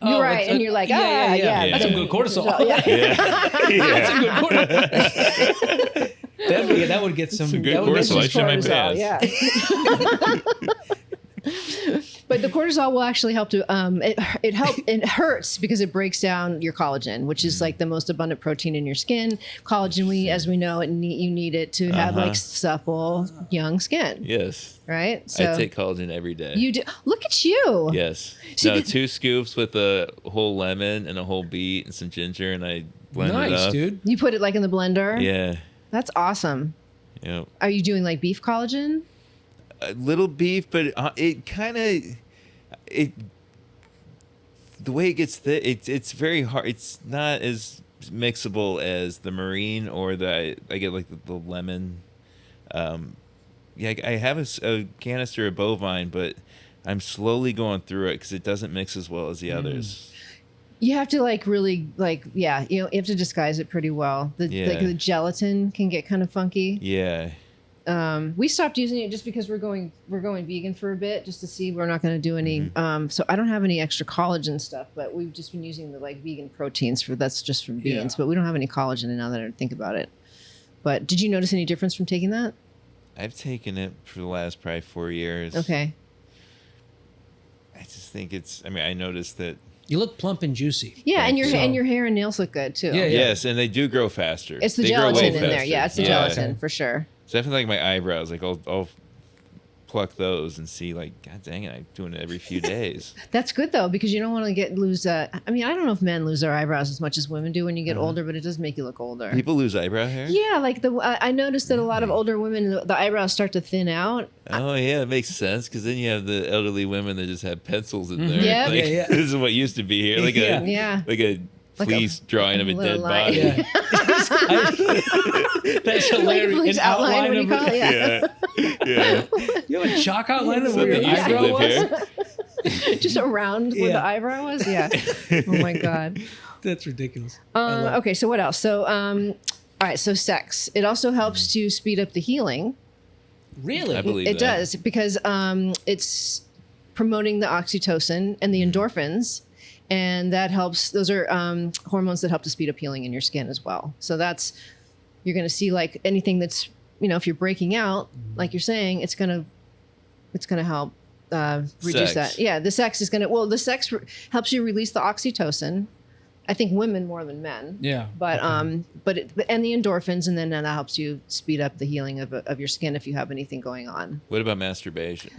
You're Oh, right, and you're like, yeah. Yeah. That's some good cortisol. Yeah. That's some good cortisol. that would get some. Some good that would get cortisol. I some- shit my Cortisol, pants. yeah. But the cortisol will actually help to it hurts because it breaks down your collagen, which is like the most abundant protein in your skin. Collagen, as we know, you need it to have like supple young skin, Yes. right? I take collagen every day. You do. Look at you. Yes. See, 2 scoops with a whole lemon and a whole beet and some ginger, and I blend it Nice, up. dude. You put it like in the blender. Yeah. That's awesome. Yep. Are you doing like beef collagen? A little beef, but it kind of the way it gets thick, it's very hard. It's not as mixable as the marine or I get like the lemon. I have a canister of bovine, but I'm slowly going through it because it doesn't mix as well as the others. You have to you have to disguise it pretty well. The gelatin can get kind of funky. Yeah. We stopped using it just because we're going vegan for a bit, just to see we're not going to do any. So I don't have any extra collagen stuff, but we've just been using the vegan proteins that's just from beans. But we don't have any collagen now that I think about it. But did you notice any difference from taking that? I've taken it for the last probably 4 years. Okay. I just think I noticed that. You look plump and juicy. Yeah, and Thank your hair and nails look good too. Yeah. Yes, and they do grow faster. It's the They grow way gelatin in there. faster. Yeah, it's the gelatin for sure. It's definitely like my eyebrows. Like I'll pluck those and see like, God dang it, I'm doing it every few days. That's good though, because you don't want to lose. I don't know if men lose their eyebrows as much as women do when you get older, but it does make you look older. People lose eyebrow hair? Yeah, like I noticed that a lot of older women, the eyebrows start to thin out. Oh yeah, it makes sense because then you have the elderly women that just have pencils in there. Yep. Like, Yeah. This is what used to be here, like Yeah. a Yeah. like a Like fleece drawing of a little dead line. body. Yeah. That's hilarious. Like, An outline, what do you of call it? Yeah. Yeah. You have a chalk outline of So where they your used to eyebrow live was? here. Just around where the eyebrow was. Yeah. Oh my God. That's ridiculous. I love it. Okay. So what else? So all right. So sex. It also helps to speed up the healing. Really? I believe It that. does because it's promoting the oxytocin and the endorphins, and that helps. Those are hormones that help to speed up healing in your skin as well. So that's you're going to see like anything that's if you're breaking out, like you're saying, it's gonna help reduce Sex. that. Yeah, the sex is gonna. Well, the sex helps you release the oxytocin. I think women more than men. Yeah. But okay. and the endorphins, and then that helps you speed up the healing of your skin if you have anything going on. What about masturbation?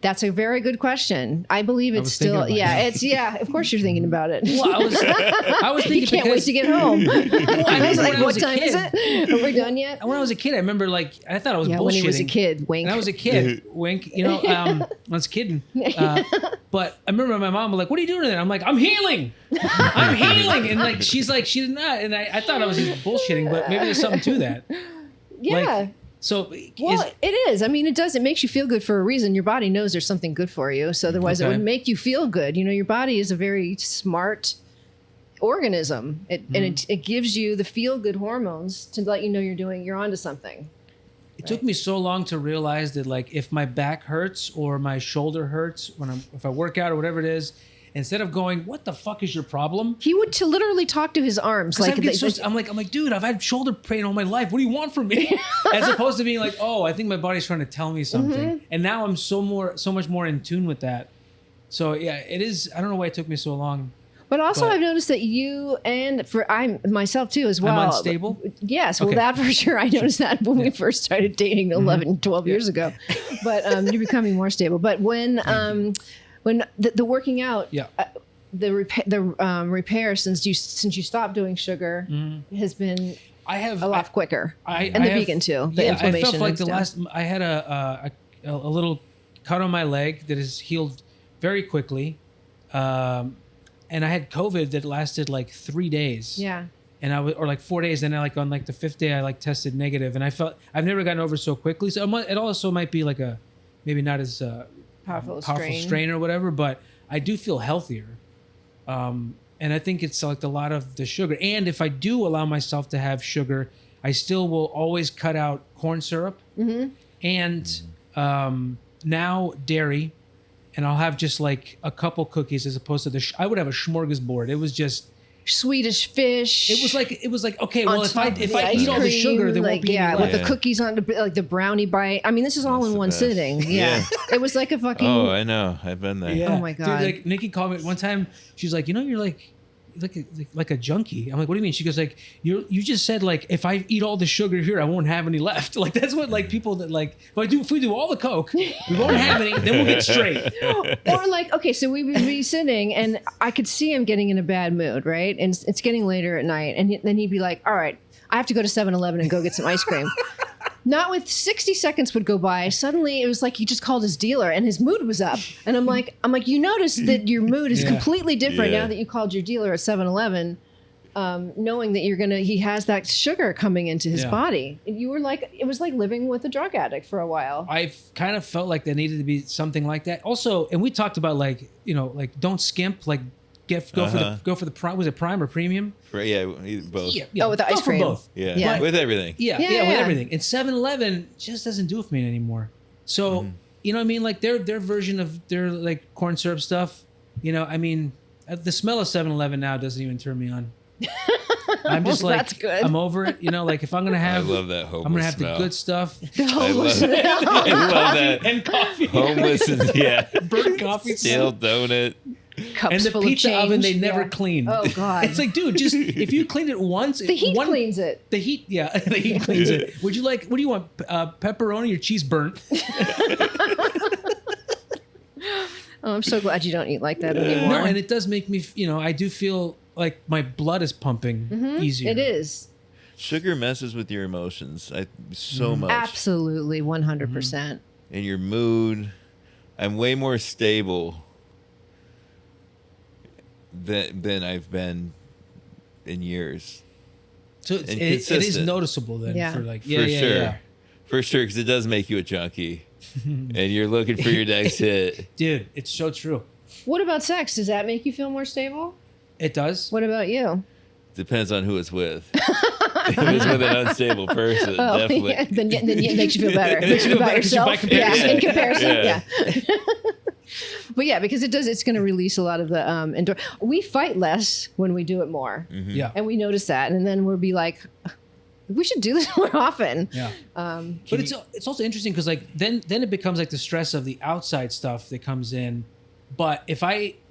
That's a very good question. I believe it's was still thinking about Of course you're thinking about it. Well, I was thinking You can't wait because to get home. I was like, when I what was a time is kid- it? Are we done yet? when I was a kid, I remember I thought I was Yeah, bullshitting. when he was a kid. Wink. When I was a kid, wink, I was kidding. But I remember my mom was like, "What are you doing there?" I'm like, "I'm healing. I'm healing." And like, she's like, she did not. And I thought I was just bullshitting, but maybe there's something to that. Yeah. Like, so Well, it is. I mean, it does. It makes you feel good for a reason. Your body knows there's something good for you. So otherwise, it Okay. would make you feel good. Your body is a very smart organism. And it gives you the feel good hormones to let you know you're onto something. It took me so long to realize that, like, if my back hurts or my shoulder hurts if I work out or whatever it is, instead of going, "What the fuck is your problem?" He would to literally talk to his arms. Like I'm like, dude, I've had shoulder pain all my life. What do you want from me? As opposed to being like, oh, I think my body's trying to tell me something. And now I'm so much more in tune with that. So yeah, it is. I don't know why it took me so long. But also, I've noticed that you and I myself too as well. I'm unstable? Yes, well, Okay. that for sure. I noticed that when we first started dating 11, 12 years ago. But you're becoming more stable. But when the working out, the repair since you stopped doing sugar has been a lot quicker. And the vegan too. The inflammation. I felt like and stuff. I had a little cut on my leg that has healed very quickly. And I had COVID that lasted like 3 days. Yeah. And or like 4 days. And on like the 5th day, I tested negative. And I felt I've never gotten over so quickly. So it also might be like maybe not as Powerful strain or whatever, but I do feel healthier. And I think it's like a lot of the sugar. And if I do allow myself to have sugar, I still will always cut out corn syrup and now dairy. And I'll have just like a couple cookies as opposed to I would have a smorgasbord. It was just Swedish fish. It was like okay, well if I ice eat all the cream, sugar, there won't be any with left. the cookies on the brownie bite. I mean, this is all That's in the one best. sitting. Yeah. It was like a fucking. Oh, I know. I've been there. Yeah. Oh my God. Dude, like Nikki called me one time. She's like, you're like a junkie. I'm like, what do you mean? She goes like, you just said like if I eat all the sugar here, I won't have any left. Like that's what like people that like if we do all the coke, we won't have any. Then we'll get straight. Or like, okay, so we would be sitting and I could see him getting in a bad mood, right? And it's getting later at night. And then he'd be like, all right, I have to go to 7-Eleven and go get some ice cream. Not with 60 seconds would go by. Suddenly it was like he just called his dealer and his mood was up. And I'm like, you notice that your mood is completely different now that you called your dealer at 7-Eleven, knowing that he has that sugar coming into his body. And you were like, it was like living with a drug addict for a while. I kind of felt like there needed to be something like that. Also, and we talked about like don't skimp, like go for the prime. Was it prime or premium? Yeah, both. Oh, with the ice cream. For both. Yeah, with everything. Yeah, with everything. And 7-Eleven just doesn't do it for me anymore. So, you know what I mean? Like their version of their like corn syrup stuff, I mean, the smell of 7-Eleven now doesn't even turn me on. I'm just like, that's good. I'm over it. Like if I'm going to have, I love that homeless I'm going to have smell. the good stuff. I love that. And coffee. Homeless and Burnt coffee. stale donut. Cups And the full pizza of change. oven they never clean. Oh God. It's like, dude, just if you cleaned it once, the heat cleans it. The heat, the heat cleans it. What do you want? Pepperoni or cheese burnt? Oh, I'm so glad you don't eat like that anymore. No, and it does make me, I do feel like my blood is pumping easier. It is. Sugar messes with your emotions so much. Absolutely, 100%. And your mood. I'm way more stable than I've been in years. So it is noticeable then. Yeah. For like, For sure. For sure, because it does make you a junkie. And you're looking for your next hit. Dude, it's so true. What about sex? Does that make you feel more stable? It does. What about you? Depends on who it's with. If it's with an unstable person, definitely. Yeah. Then it makes you feel better. It makes you feel about yourself. Yeah, in comparison. Yeah. But yeah, because it's going to release a lot of the we fight less when we do it more. Mm-hmm. Yeah. And we notice that, and then we'll be like, we should do this more often. Yeah. But it's also interesting because like then it becomes like the stress of the outside stuff that comes in. But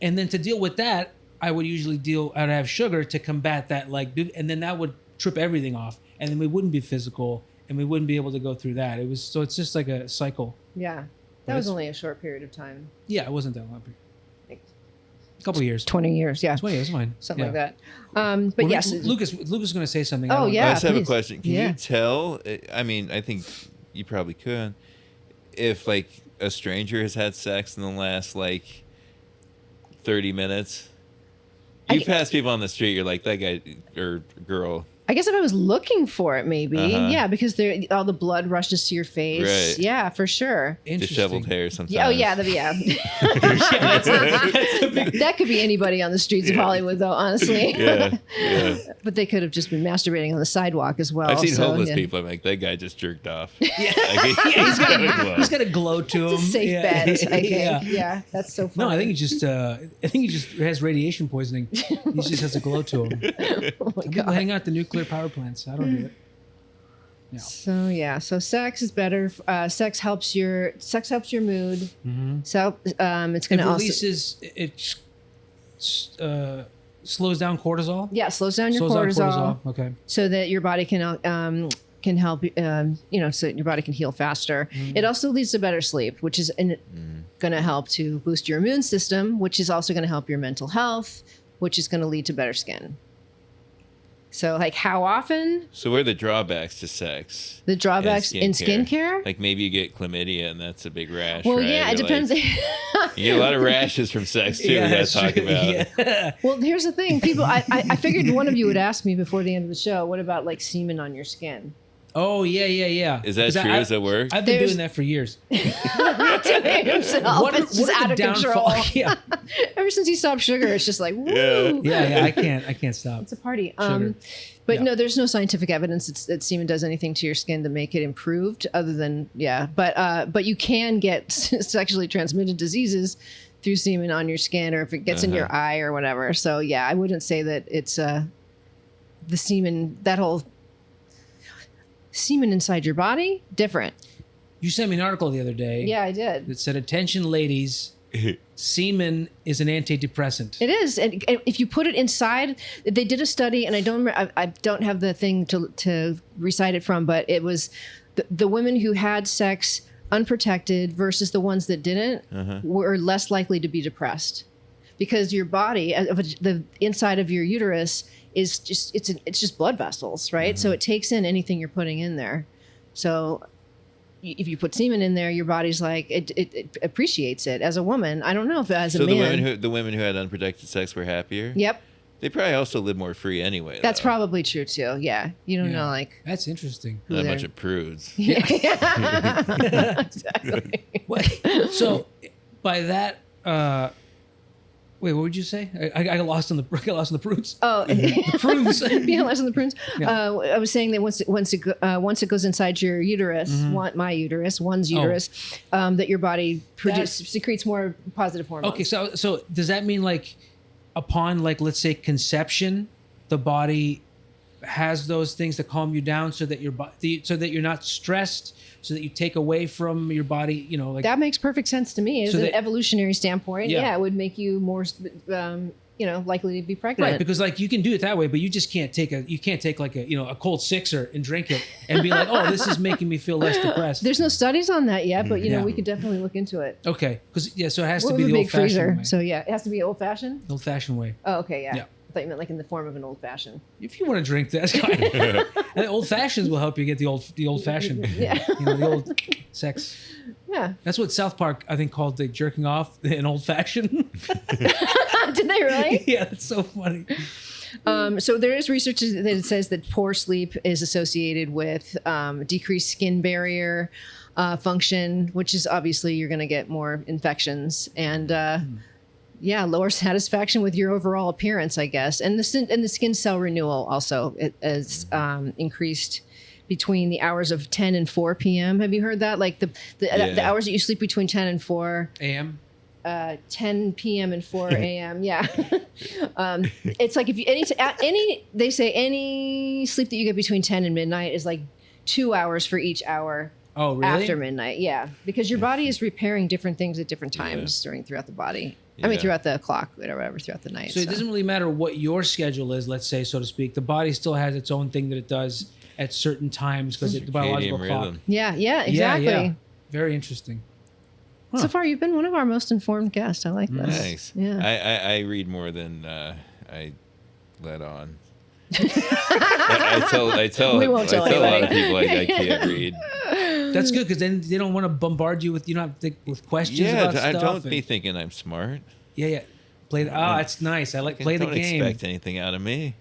and then to deal with that, I would usually I'd have sugar to combat that, and then that would trip everything off, and then we wouldn't be physical, and we wouldn't be able to go through that. It's just like a cycle. Yeah. That was only a short period of time. Yeah, it wasn't that long. A couple of years. 20 years, yeah. 20 years, fine. Something like that. But yes. Lucas is going to say something. Oh, yeah. I just have please. a question. Can you tell, I mean, I think you probably could, if like a stranger has had sex in the last like 30 minutes? You pass people on the street, you're like, that guy or girl. I guess if I was looking for it, maybe. Yeah, because all the blood rushes to your face. Right. Yeah, for sure. Disheveled hair sometimes. Yeah, oh, yeah. That could be anybody on the streets of Hollywood, though, honestly. Yeah. But they could have just been masturbating on the sidewalk as well. I've seen homeless people. I'm like, that guy just jerked off. Yeah. He's got a glow to him. It's a safe bet, I think. Yeah, that's so funny. No, I think he just has radiation poisoning. He just has a glow to him. Oh my People God. hang out at the nuclear power plants. I don't do it. Yeah. So sex is better. Sex helps your mood. Mm-hmm. So it's going to also it slows down cortisol. Yeah, slows down your Slows down cortisol. Okay. So that your body can help so your body can heal faster. Mm-hmm. It also leads to better sleep, which is going to help to boost your immune system, which is also going to help your mental health, which is going to lead to better skin. So, like, how often? So, what are the drawbacks to sex? The drawbacks in skincare? Like, maybe you get chlamydia, and that's a big rash. Well, right? yeah, it depends. You get a lot of rashes from sex too. Yeah, we got to talk about. Yeah. Well, here's the thing, people. I figured one of you would ask me before the end of the show. What about like semen on your skin? Oh yeah. Is that true? Does that work? I've been doing that for years. Doing himself. It's just out of control. Yeah. Ever since he stopped sugar, it's just like woo. Yeah. I can't stop. It's a party. Sugar. But no, there's no scientific evidence that semen does anything to your skin to make it improved, other than But you can get sexually transmitted diseases through semen on your skin, or if it gets in your eye or whatever. So yeah, I wouldn't say that it's the semen. That whole semen inside your body different. You sent me an article the other day. Yeah, I did. That said, attention, ladies. Semen is an antidepressant. It is, and if you put it inside, they did a study, and I don't have the thing to recite it from, but it was the women who had sex unprotected versus the ones that didn't were less likely to be depressed, because your body, the inside of your uterus, is just it's just blood vessels, right? So it takes in anything you're putting in there. So if you put semen in there, your body's like it appreciates it. As a woman, I don't know if as a man. So the women who had unprotected sex were happier. Yep. They probably also live more free anyway. That's though. probably true too. Yeah, you don't know, like that's interesting. Not a bunch of prudes. Yeah. Exactly. So by that. Wait, what would you say? I got lost on the prunes. Oh, the prunes. Being lost on the prunes. Yeah. I was saying that once it goes inside your uterus, one's uterus, that your body secretes more positive hormones. Okay, so does that mean like upon like let's say conception, the body has those things to calm you down so that so that you're not stressed, so that you take away from your body, like that makes perfect sense to me. As an evolutionary standpoint, yeah, it would make you more likely to be pregnant. Right, because like you can do it that way, but you just can't take like a cold sixer and drink it and be like, oh, this is making me feel less depressed. There's no studies on that yet, but we could definitely look into it. Okay, because so it has to We'll be have the a old big freezer. fashioned way. So yeah, it has to be old fashioned. Old fashioned way. Oh, okay, yeah. Yeah. I thought you meant like in the form of an old fashioned. If you want to drink that, that's fine. And old fashions will help you get the old fashioned. Yeah. The old sex. Yeah. That's what South Park I think called the jerking off an old fashioned. Did they really? Yeah, that's so funny. So there is research that says that poor sleep is associated with decreased skin barrier function, which is obviously you're going to get more infections and lower satisfaction with your overall appearance, I guess. And the skin cell renewal also is increased between the hours of 10 and 4 p.m. Have you heard that? Like the hours that you sleep between 10 and 4 a.m. 10 p.m. and 4 a.m. Yeah. It's like if you they say any sleep that you get between 10 and midnight is like 2 hours for each hour. Oh, really? After midnight, yeah, because your body is repairing different things at different times throughout the body. I mean, throughout the clock, whatever, throughout the night. So it doesn't really matter what your schedule is, let's say, so to speak. The body still has its own thing that it does at certain times because it's the biological clock. Yeah, exactly. Yeah. Very interesting. Huh. So far, you've been one of our most informed guests. I like this. Thanks. Yeah. I read more than I let on. I tell a lot of people I can't read. That's good because then they don't want to bombard you with with questions about stuff. Yeah, don't be thinking I'm smart. Yeah. Play. That's nice. I like play the game. Don't expect anything out of me.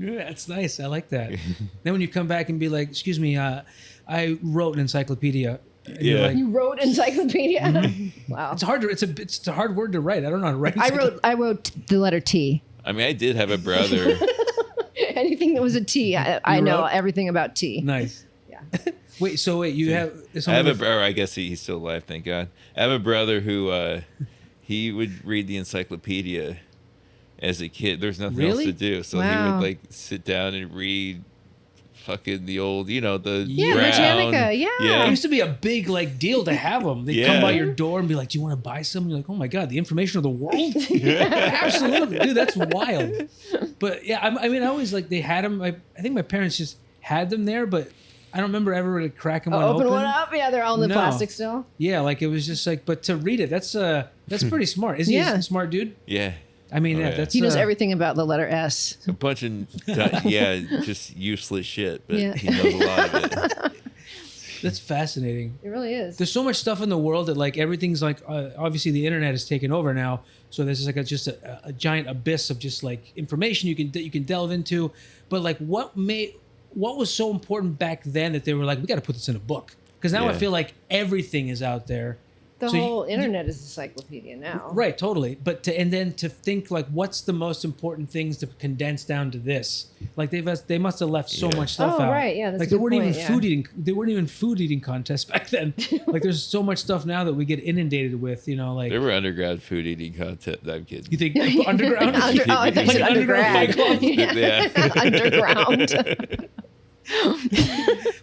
Yeah, that's nice. I like that. Then when you come back and be like, "Excuse me, I wrote an encyclopedia." Yeah. Like, you wrote encyclopedia. Wow. It's hard. It's a hard word to write. I don't know how to write. I wrote the letter T. I mean, I did have a brother. Anything that was a T, I know everything about T. Nice. Yeah. Wait, you have... I have a brother, I guess he's still alive, thank God. I have a brother who, he would read the encyclopedia as a kid. There's nothing else to do. So he would, like, sit down and read fucking the old, the Britannica, yeah. It used to be a big, like, deal to have them. They'd come by your door and be like, do you want to buy some? You're like, oh, my God, the information of the world? Absolutely. Dude, that's wild. But, yeah, I mean, I always, like, they had them. I think my parents just had them there, but I don't remember ever really cracking one open. Open one up? Yeah, they're all in the plastic still. Yeah, like, it was just like, but to read it, that's pretty smart. Is he a smart dude? Yeah. I mean, that's... He knows everything about the letter S. A bunch of, just useless shit, but he knows a lot of it. That's fascinating. It really is. There's so much stuff in the world that, like, everything's like, obviously the internet has taken over now. So there's like just a giant abyss of just like information you can delve into. But like, what was so important back then that they were like, we got to put this in a book? Because now I feel like everything is out there. The whole internet is encyclopedia now. Right, totally. But to think like, what's the most important things to condense down to this? Like they must have left so much stuff out. Oh, right, yeah. That's like a good point, there weren't even food eating contests back then. Like there's so much stuff now that we get inundated with. Like there were underground food eating contests. I'm kidding. You think underground? Like underground Fight Club? Yeah. Underground.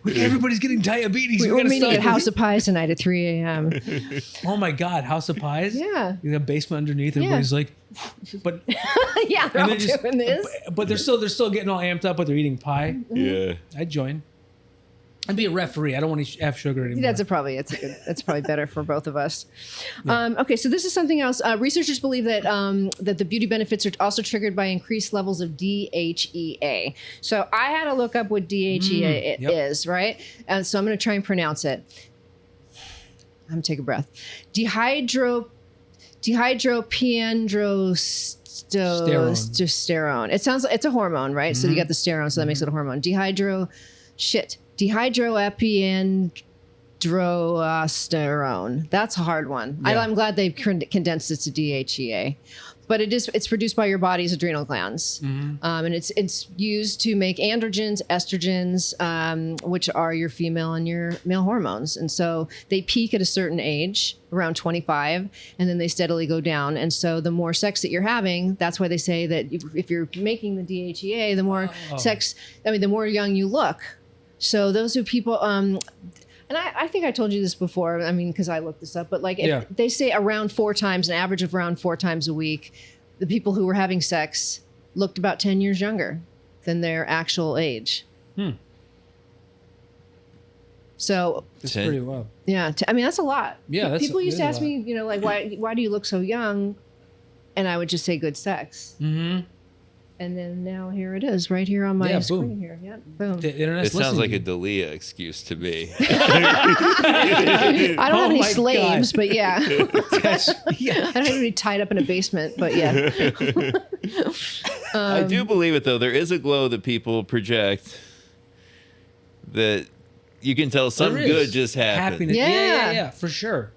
Everybody's getting diabetes. We're meeting at House of Pies tonight at 3 a.m. Oh my God, House of Pies? Yeah. In the basement underneath, everybody's like, but yeah, they're all doing this. But they're still getting all amped up, but they're eating pie. Yeah. I'd join. I'd be a referee. I don't want to have sugar anymore. That's probably better for both of us. Yeah. Okay, so this is something else. Researchers believe that that the beauty benefits are also triggered by increased levels of DHEA. So I had to look up what DHEA is, right? And so I'm going to try and pronounce it. I'm going to take a breath. Dehydroepiandrosterone. It sounds like it's a hormone, right? So you got the sterone, so that makes it a hormone. Dehydroepiandrosterone. That's a hard one. Yeah. I'm glad they condensed it to DHEA. But it's produced by your body's adrenal glands. And it's used to make androgens, estrogens, which are your female and your male hormones. And so they peak at a certain age, around 25, and then they steadily go down. And so the more sex that you're having, that's why they say that if you're making the DHEA, the more the more young you look. So those are people, and I think I told you this before, I mean, because I looked this up, but like they say around 4 times, an average of around 4 times a week, the people who were having sex looked about 10 years younger than their actual age. So that's pretty wild. Yeah. I mean, that's a lot. Yeah. People used to ask me, like, why do you look so young? And I would just say good sex. Mm-hmm. And then now here it is, right here on my screen here. Yeah, boom. It sounds like a Dalia excuse to me. I don't have any slaves, but yeah. I don't have any tied up in a basement, but yeah. I do believe it though. There is a glow that people project that you can tell something good just happened. Happiness. Yeah, for sure.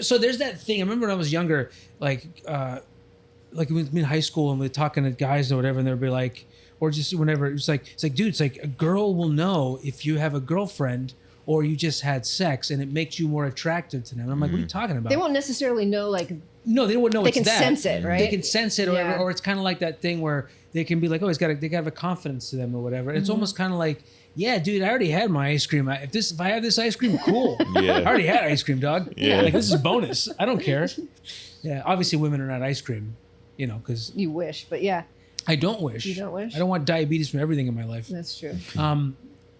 So there's that thing. I remember when I was younger, like in high school, and we're talking to guys or whatever, and they'd be like, or just whenever, it's like, dude, it's like a girl will know if you have a girlfriend or you just had sex, and it makes you more attractive to them. And I'm like, what are you talking about? They won't necessarily know, like. No, they wouldn't know. They it's can that. sense it, right? They can sense it, or it's kind of like that thing where they can be like, oh, they got to have a confidence to them or whatever. And it's almost kind of like, yeah, dude, I already had my ice cream. If I have this ice cream, cool. Yeah. I already had ice cream, dog. Yeah. Like, this is a bonus. I don't care. Yeah, obviously women are not ice cream, because You wish, but yeah, I don't wish. You don't wish? I don't want diabetes from everything in my life. that's true.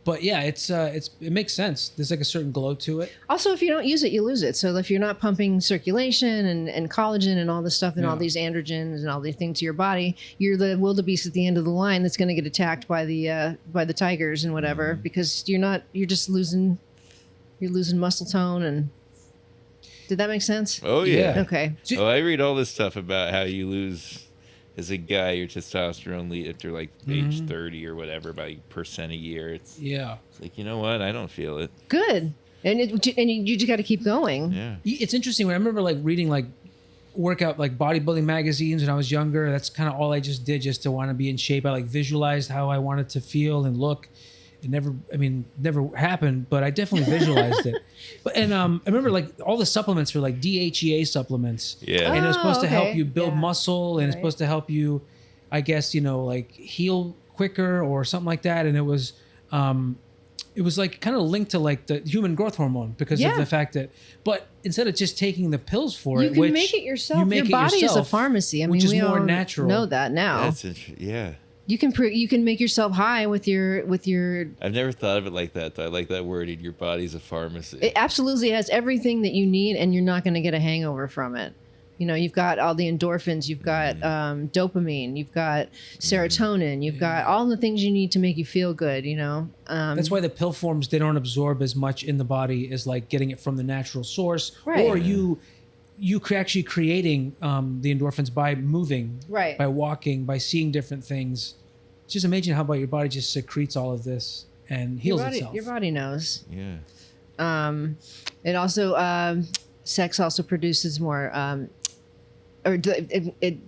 But yeah, it makes sense. There's like a certain glow to it. Also, if you don't use it, you lose it. So if you're not pumping circulation and collagen and all this stuff and all these androgens and all these things to your body, you're the wildebeest at the end of the line that's going to get attacked by the tigers and whatever, because you're just losing muscle tone. And did that make sense? Oh yeah. Okay. Oh, I read all this stuff about how you lose as a guy your testosterone after like age 30 or whatever by percent a year. It's like, you know what? I don't feel it. Good. And you just got to keep going. Yeah. It's interesting. When I remember like reading like workout, like bodybuilding magazines when I was younger, that's kind of all I just did just to want to be in shape. I like visualized how I wanted to feel and look. It never happened, but I definitely visualized it. I remember like all the supplements were like DHEA supplements. Yeah. And it was supposed to help okay. you build muscle, and it's Right. supposed to help you, I guess, like heal quicker or something like that. And it was like kind of linked to like the human growth hormone because of the fact that, but instead of just taking the pills for You it, can which make it yourself. you make Your it body is a yourself, pharmacy. I mean, which is we more all natural. know that now. Yeah. You can make yourself high with your. I've never thought of it like that, though. I like that wording. Your body's a pharmacy. It absolutely has everything that you need, and you're not going to get a hangover from it. You've got all the endorphins, you've got dopamine, you've got serotonin, you've got all the things you need to make you feel good. That's why the pill forms, they don't absorb as much in the body as like getting it from the natural source, Right. or you actually creating the endorphins by moving, Right. by walking, by seeing different things. Just imagine how about your body just secretes all of this and heals itself. Your body knows. Yeah. It also sex also produces more, it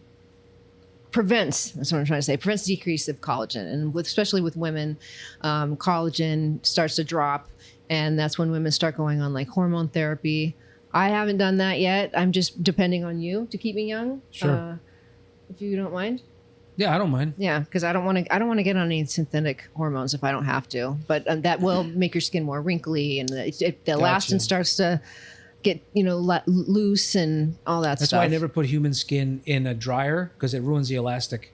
prevents. That's what I'm trying to say. Prevents decrease of collagen, and especially with women, collagen starts to drop, and that's when women start going on like hormone therapy. I haven't done that yet. I'm just depending on you to keep me young. Sure. If you don't mind. Yeah, I don't mind. Yeah, because I don't want to get on any synthetic hormones if I don't have to. But that will make your skin more wrinkly, and the elastin starts to get loose and all that That's stuff. why I never put human skin in a dryer because it ruins the elastic.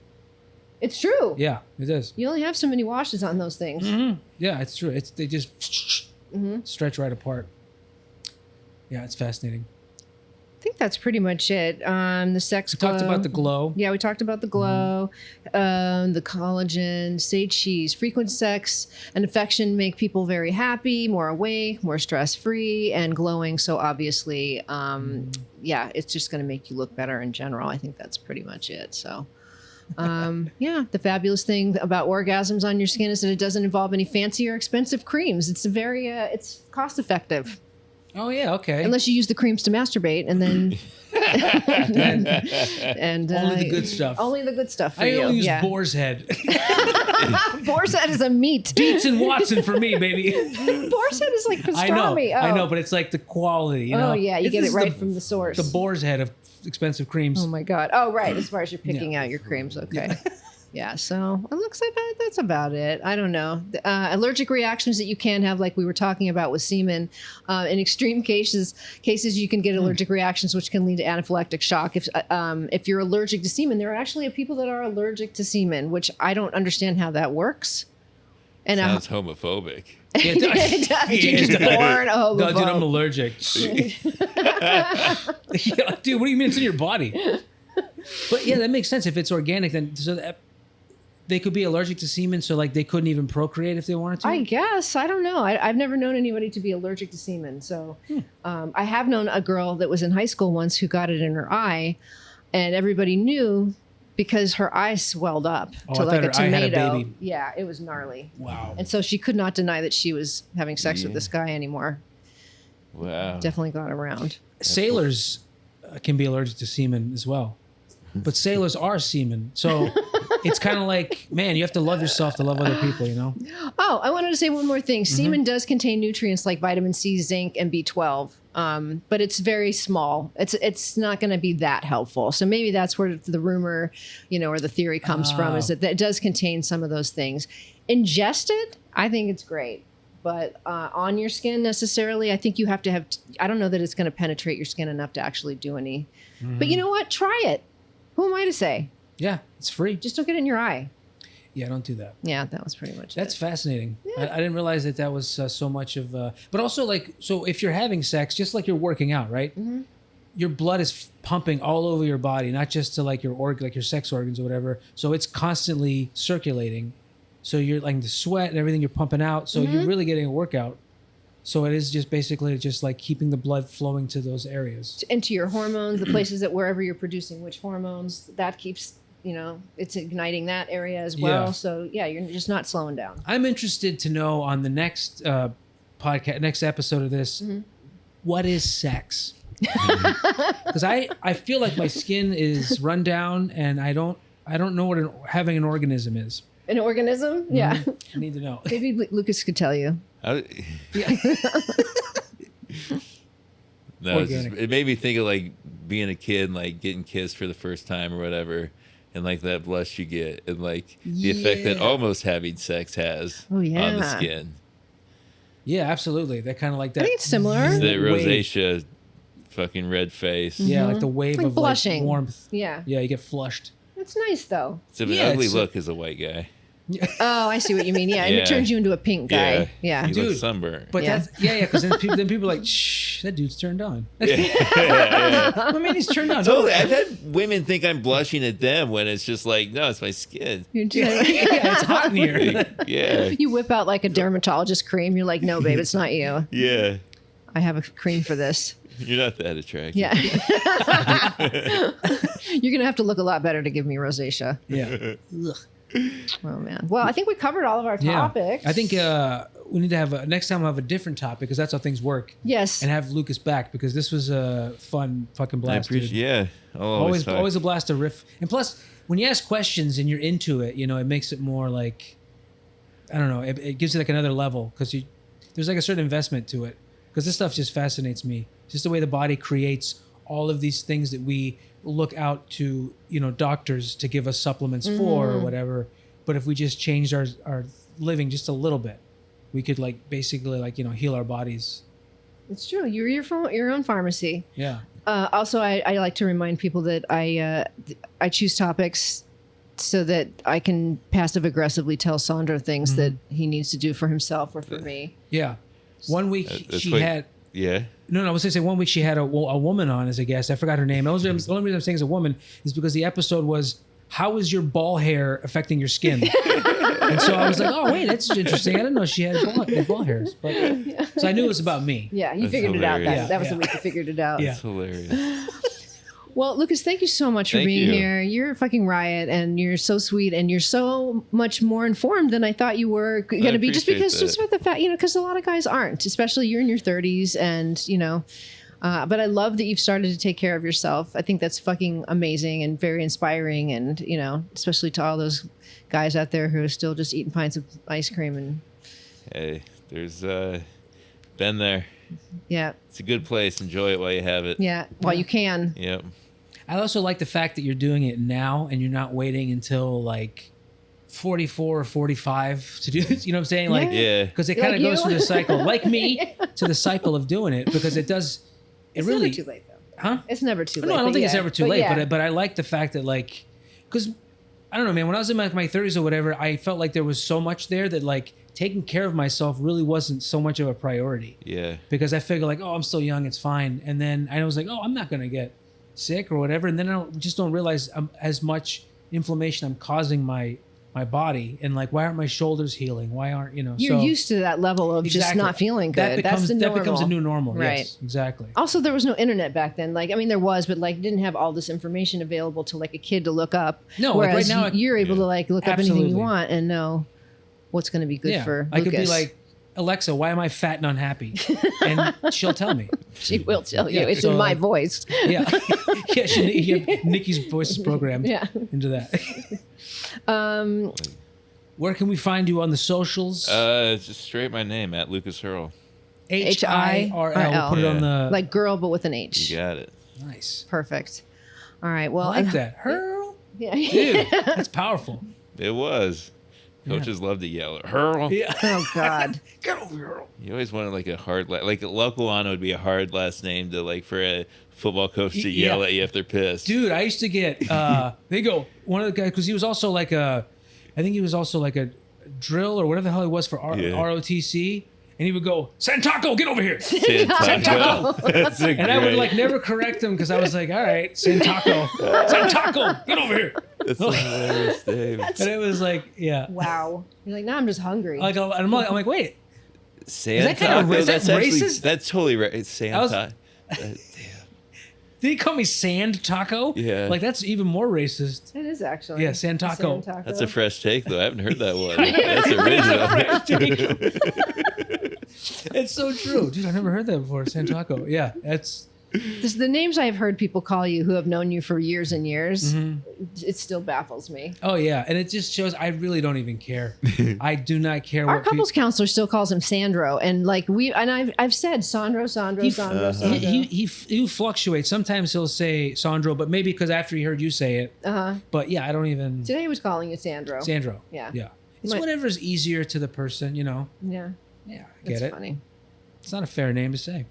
It's true. Yeah, it does. You only have so many washes on those things. Mm-hmm. Yeah, it's true. They just stretch right apart. Yeah, it's fascinating. I think that's pretty much it. The sex glow. We talked about the glow. Yeah, we talked about the glow, the collagen, sage cheese, frequent sex and affection make people very happy, more awake, more stress-free, and glowing. So obviously, it's just going to make you look better in general. I think that's pretty much it. So, the fabulous thing about orgasms on your skin is that it doesn't involve any fancy or expensive creams. It's it's cost-effective. Oh yeah, okay. Unless you use the creams to masturbate, and then and only the good stuff. Only the good stuff for I you. only use boar's head. Boar's head is a meat. Dietz and Watson for me, baby. Boar's head is like pastrami. I know, but it's like the quality. Oh yeah, you get it right from the source. The boar's head of expensive creams. Oh my god. Oh right, as far as you're picking out your creams, okay. Yeah, so it looks like that's about it. I don't know. Allergic reactions that you can have, like we were talking about with semen. In extreme cases, you can get allergic reactions, which can lead to anaphylactic shock. If you're allergic to semen, there are actually people that are allergic to semen, which I don't understand how that works. And sounds homophobic. It does. You're just born a homophobe. No, dude, I'm allergic. Yeah, dude, what do you mean it's in your body? But yeah, that makes sense. If it's organic, then they could be allergic to semen, so like they couldn't even procreate if they wanted to? I guess. I don't know. I've never known anybody to be allergic to semen. So I have known a girl that was in high school once who got it in her eye, and everybody knew because her eye swelled up Oh, to I like a thought her eye had a tomato. baby. Yeah, it was gnarly. Wow. And so she could not deny that she was having sex with Yeah. this guy anymore. Wow. Definitely got around. Sailors can be allergic to semen as well, but sailors are semen, so it's kind of like, man, you have to love yourself to love other people, you know. Oh, I wanted to say one more thing. Semen does contain nutrients like vitamin C, zinc, and B12, but it's very small. It's not going to be that helpful. So maybe that's where the rumor, or the theory comes from, is that it does contain some of those things. Ingested, I think it's great. But on your skin necessarily, I think you have to have, I don't know that it's going to penetrate your skin enough to actually do any. But you know what? Try it. Who am I to say? Yeah, it's free. Just don't get it in your eye. Yeah, don't do that. Yeah, that was pretty much That's it. fascinating. I didn't realize that was so much of. But also, like, so if you're having sex, just like you're working out, right? Mm-hmm. Your blood is pumping all over your body, not just to like your like your sex organs or whatever. So it's constantly circulating. So you're like the sweat and everything you're pumping out. So you're really getting a workout. So it is just basically just like keeping the blood flowing to those areas. Into your hormones, the places that wherever you're producing which hormones, that keeps, it's igniting that area as well. Yeah. So yeah, you're just not slowing down. I'm interested to know on the next next episode of this, what is sex? Because I feel like my skin is run down and I don't know what having an organism is. An organism? Yeah. I need to know. Maybe Lucas could tell you. No, Organic. it made me think of like being a kid and like getting kissed for the first time or whatever, and like that blush you get, and like the effect that almost having sex has Oh, yeah. on the skin. Yeah, absolutely. That kind of like that. I think it's similar. The wave. rosacea, fucking red face. Yeah, like the wave Like of blushing. like warmth. Yeah. Yeah, you get flushed. It's nice though. It's an Yeah, ugly it's- look as a white guy. Oh, I see what you mean. Yeah. And Yeah. it turns you into a pink guy. Yeah. You Dude, look sunburned. But Yeah. that's because then people are like, shh, that dude's turned on. yeah. I mean, he's turned on. Totally. I've had women think I'm blushing at them when it's just like, no, it's my skin. You're just- Yeah, it's hot in here. Like, yeah. You whip out like a dermatologist cream. You're like, no, babe, it's not you. Yeah. I have a cream for this. You're not that attractive. Yeah. You're going to have to look a lot better to give me rosacea. Yeah. Ugh. Oh, man. Well, I think we covered all of our Yeah. topics. I think we need to have next time we'll have a different topic because that's how things work. Yes. And have Lucas back because this was a fun fucking I blast. appreciate. Dude. Yeah. I'll always talk. Always a blast to riff. And plus, when you ask questions and you're into it, it makes it more like, I don't know, it gives you like another level because there's like a certain investment to it. Because this stuff just fascinates me. Just the way the body creates all of these things that we look out to, doctors to give us supplements for or whatever. But if we just changed our living just a little bit, we could basically heal our bodies. It's true. You're your own pharmacy. Yeah. Also, I like to remind people that I choose topics so that I can passive aggressively tell Sandro things that he needs to do for himself or for me. Yeah. One week That's she what- had. Yeah. No, I was going to say one week she had a woman on as a guest. I forgot her name. The only reason I'm saying as a woman is because the episode was, how is your ball hair affecting your skin? And so I was like, oh, wait, that's interesting. I didn't know she had ball hairs. But, so I knew it was about me. Yeah, you That's figured it out. hilarious. That was Yeah. the week you figured it out. Yeah. That's hilarious. Well, Lucas, thank you so much for Thank being you. here. You're a fucking riot, and you're so sweet, and you're so much more informed than I thought you were going to be. Just appreciate because, just that. for the fact, because a lot of guys aren't, especially you're in your 30s, and but I love that you've started to take care of yourself. I think that's fucking amazing and very inspiring, and especially to all those guys out there who are still just eating pints of ice cream and Hey, there's been there. yeah, It's a good place. Enjoy it while you have it. yeah. While you can, Yep. I also like the fact that you're doing it now and you're not waiting until 44 or 45 to do this. You know what I'm saying? Like, Yeah. because it Like kind of goes you? through the cycle, like me, to the cycle of doing it because it does. it's really, never too late though. huh? It's never too late. No, I don't but think it's yeah. ever too late. yeah. But I like the fact that because I don't know, man. When I was in my 30s or whatever, I felt like there was so much there that taking care of myself really wasn't so much of a priority Yeah. because I figured I'm still young, it's fine. And then I was like, oh, I'm not gonna get sick or whatever. And then I just don't realize as much inflammation I'm causing my my body, and like, why aren't my shoulders healing? Why aren't, You're used to that level of just not feeling good. That's the normal. That becomes a new normal. Right. Yes, exactly. Also, there was no internet back then. Like, I mean, there was, but like, didn't have all this information available to like a kid to look up. No, whereas like right now, you're able to like look up anything Absolutely. you want and know what's going to be good for I Lucas. could be like, Alexa, why am I fat and unhappy? And she'll tell me. She will tell you. Yeah, It's so, in my like, voice. Yeah. Yeah, you have Nikki's voice is programmed into that. Where can we find you on the socials? Just straight my name at Lucas Hirl. Hirl. We'll put it on the... Like girl, but with an H. You got it. Nice. Perfect. All right. Well, I like that. Hirl? Yeah. Dude, that's powerful. It was. Coaches love to yell at Hirl. Yeah. Oh, God. Get over here. You always wanted like a hard, like Locuano would be a hard last name to like for a football coach to yell at you if they're pissed. Dude, I used to get, they go, one of the guys, because he was also like I think he was also like a drill or whatever the hell he was for ROTC. And he would go, Santaco, get over here. Santaco. That's a And I would like never correct him because I was like, all right, Santaco. Santaco, get over here. That's a hilarious name. And it was like, yeah. Wow. You're like, now I'm just hungry. Like, I'm like, wait. Santaco. Is that racist? Actually, that's totally right. It's Santa. Damn. Did he call me Sand Taco? Yeah. Like, that's even more racist. It is actually. Yeah, Santaco. That's a fresh take, though. I haven't heard that one. That's original. It's so true. Dude, I never heard that before. Santaco. Yeah, that's... The names I've heard people call you who have known you for years and years, it still baffles me. Oh, yeah. And it just shows I really don't even care. I do not care Our what couples counselor still calls him Sandro. And like I've said Sandro. He fluctuates. Sometimes he'll say Sandro, but maybe because after he heard you say it. But yeah, I don't even... Today he was calling you Sandro. Sandro. Yeah. Yeah. It's whatever's easier to the person, you know. Yeah. Yeah, I get That's it. funny. It's not a fair name to say.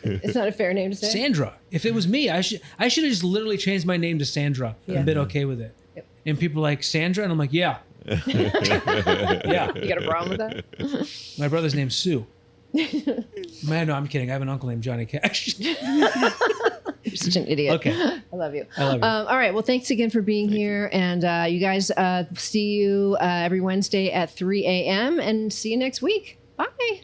It's not a fair name to say. Sandra. If it was me, I should have just literally changed my name to Sandra and been okay with it. Yep. And people are like, Sandra? And I'm like, yeah. Yeah. You got a problem with that? My brother's name's Sue. Man, no, I'm kidding. I have an uncle named Johnny Cash. You're such an idiot. Okay. I love you. I love you. All right. Well, thanks again for being here. And you guys, see you every Wednesday at 3 a.m. and see you next week. Bye.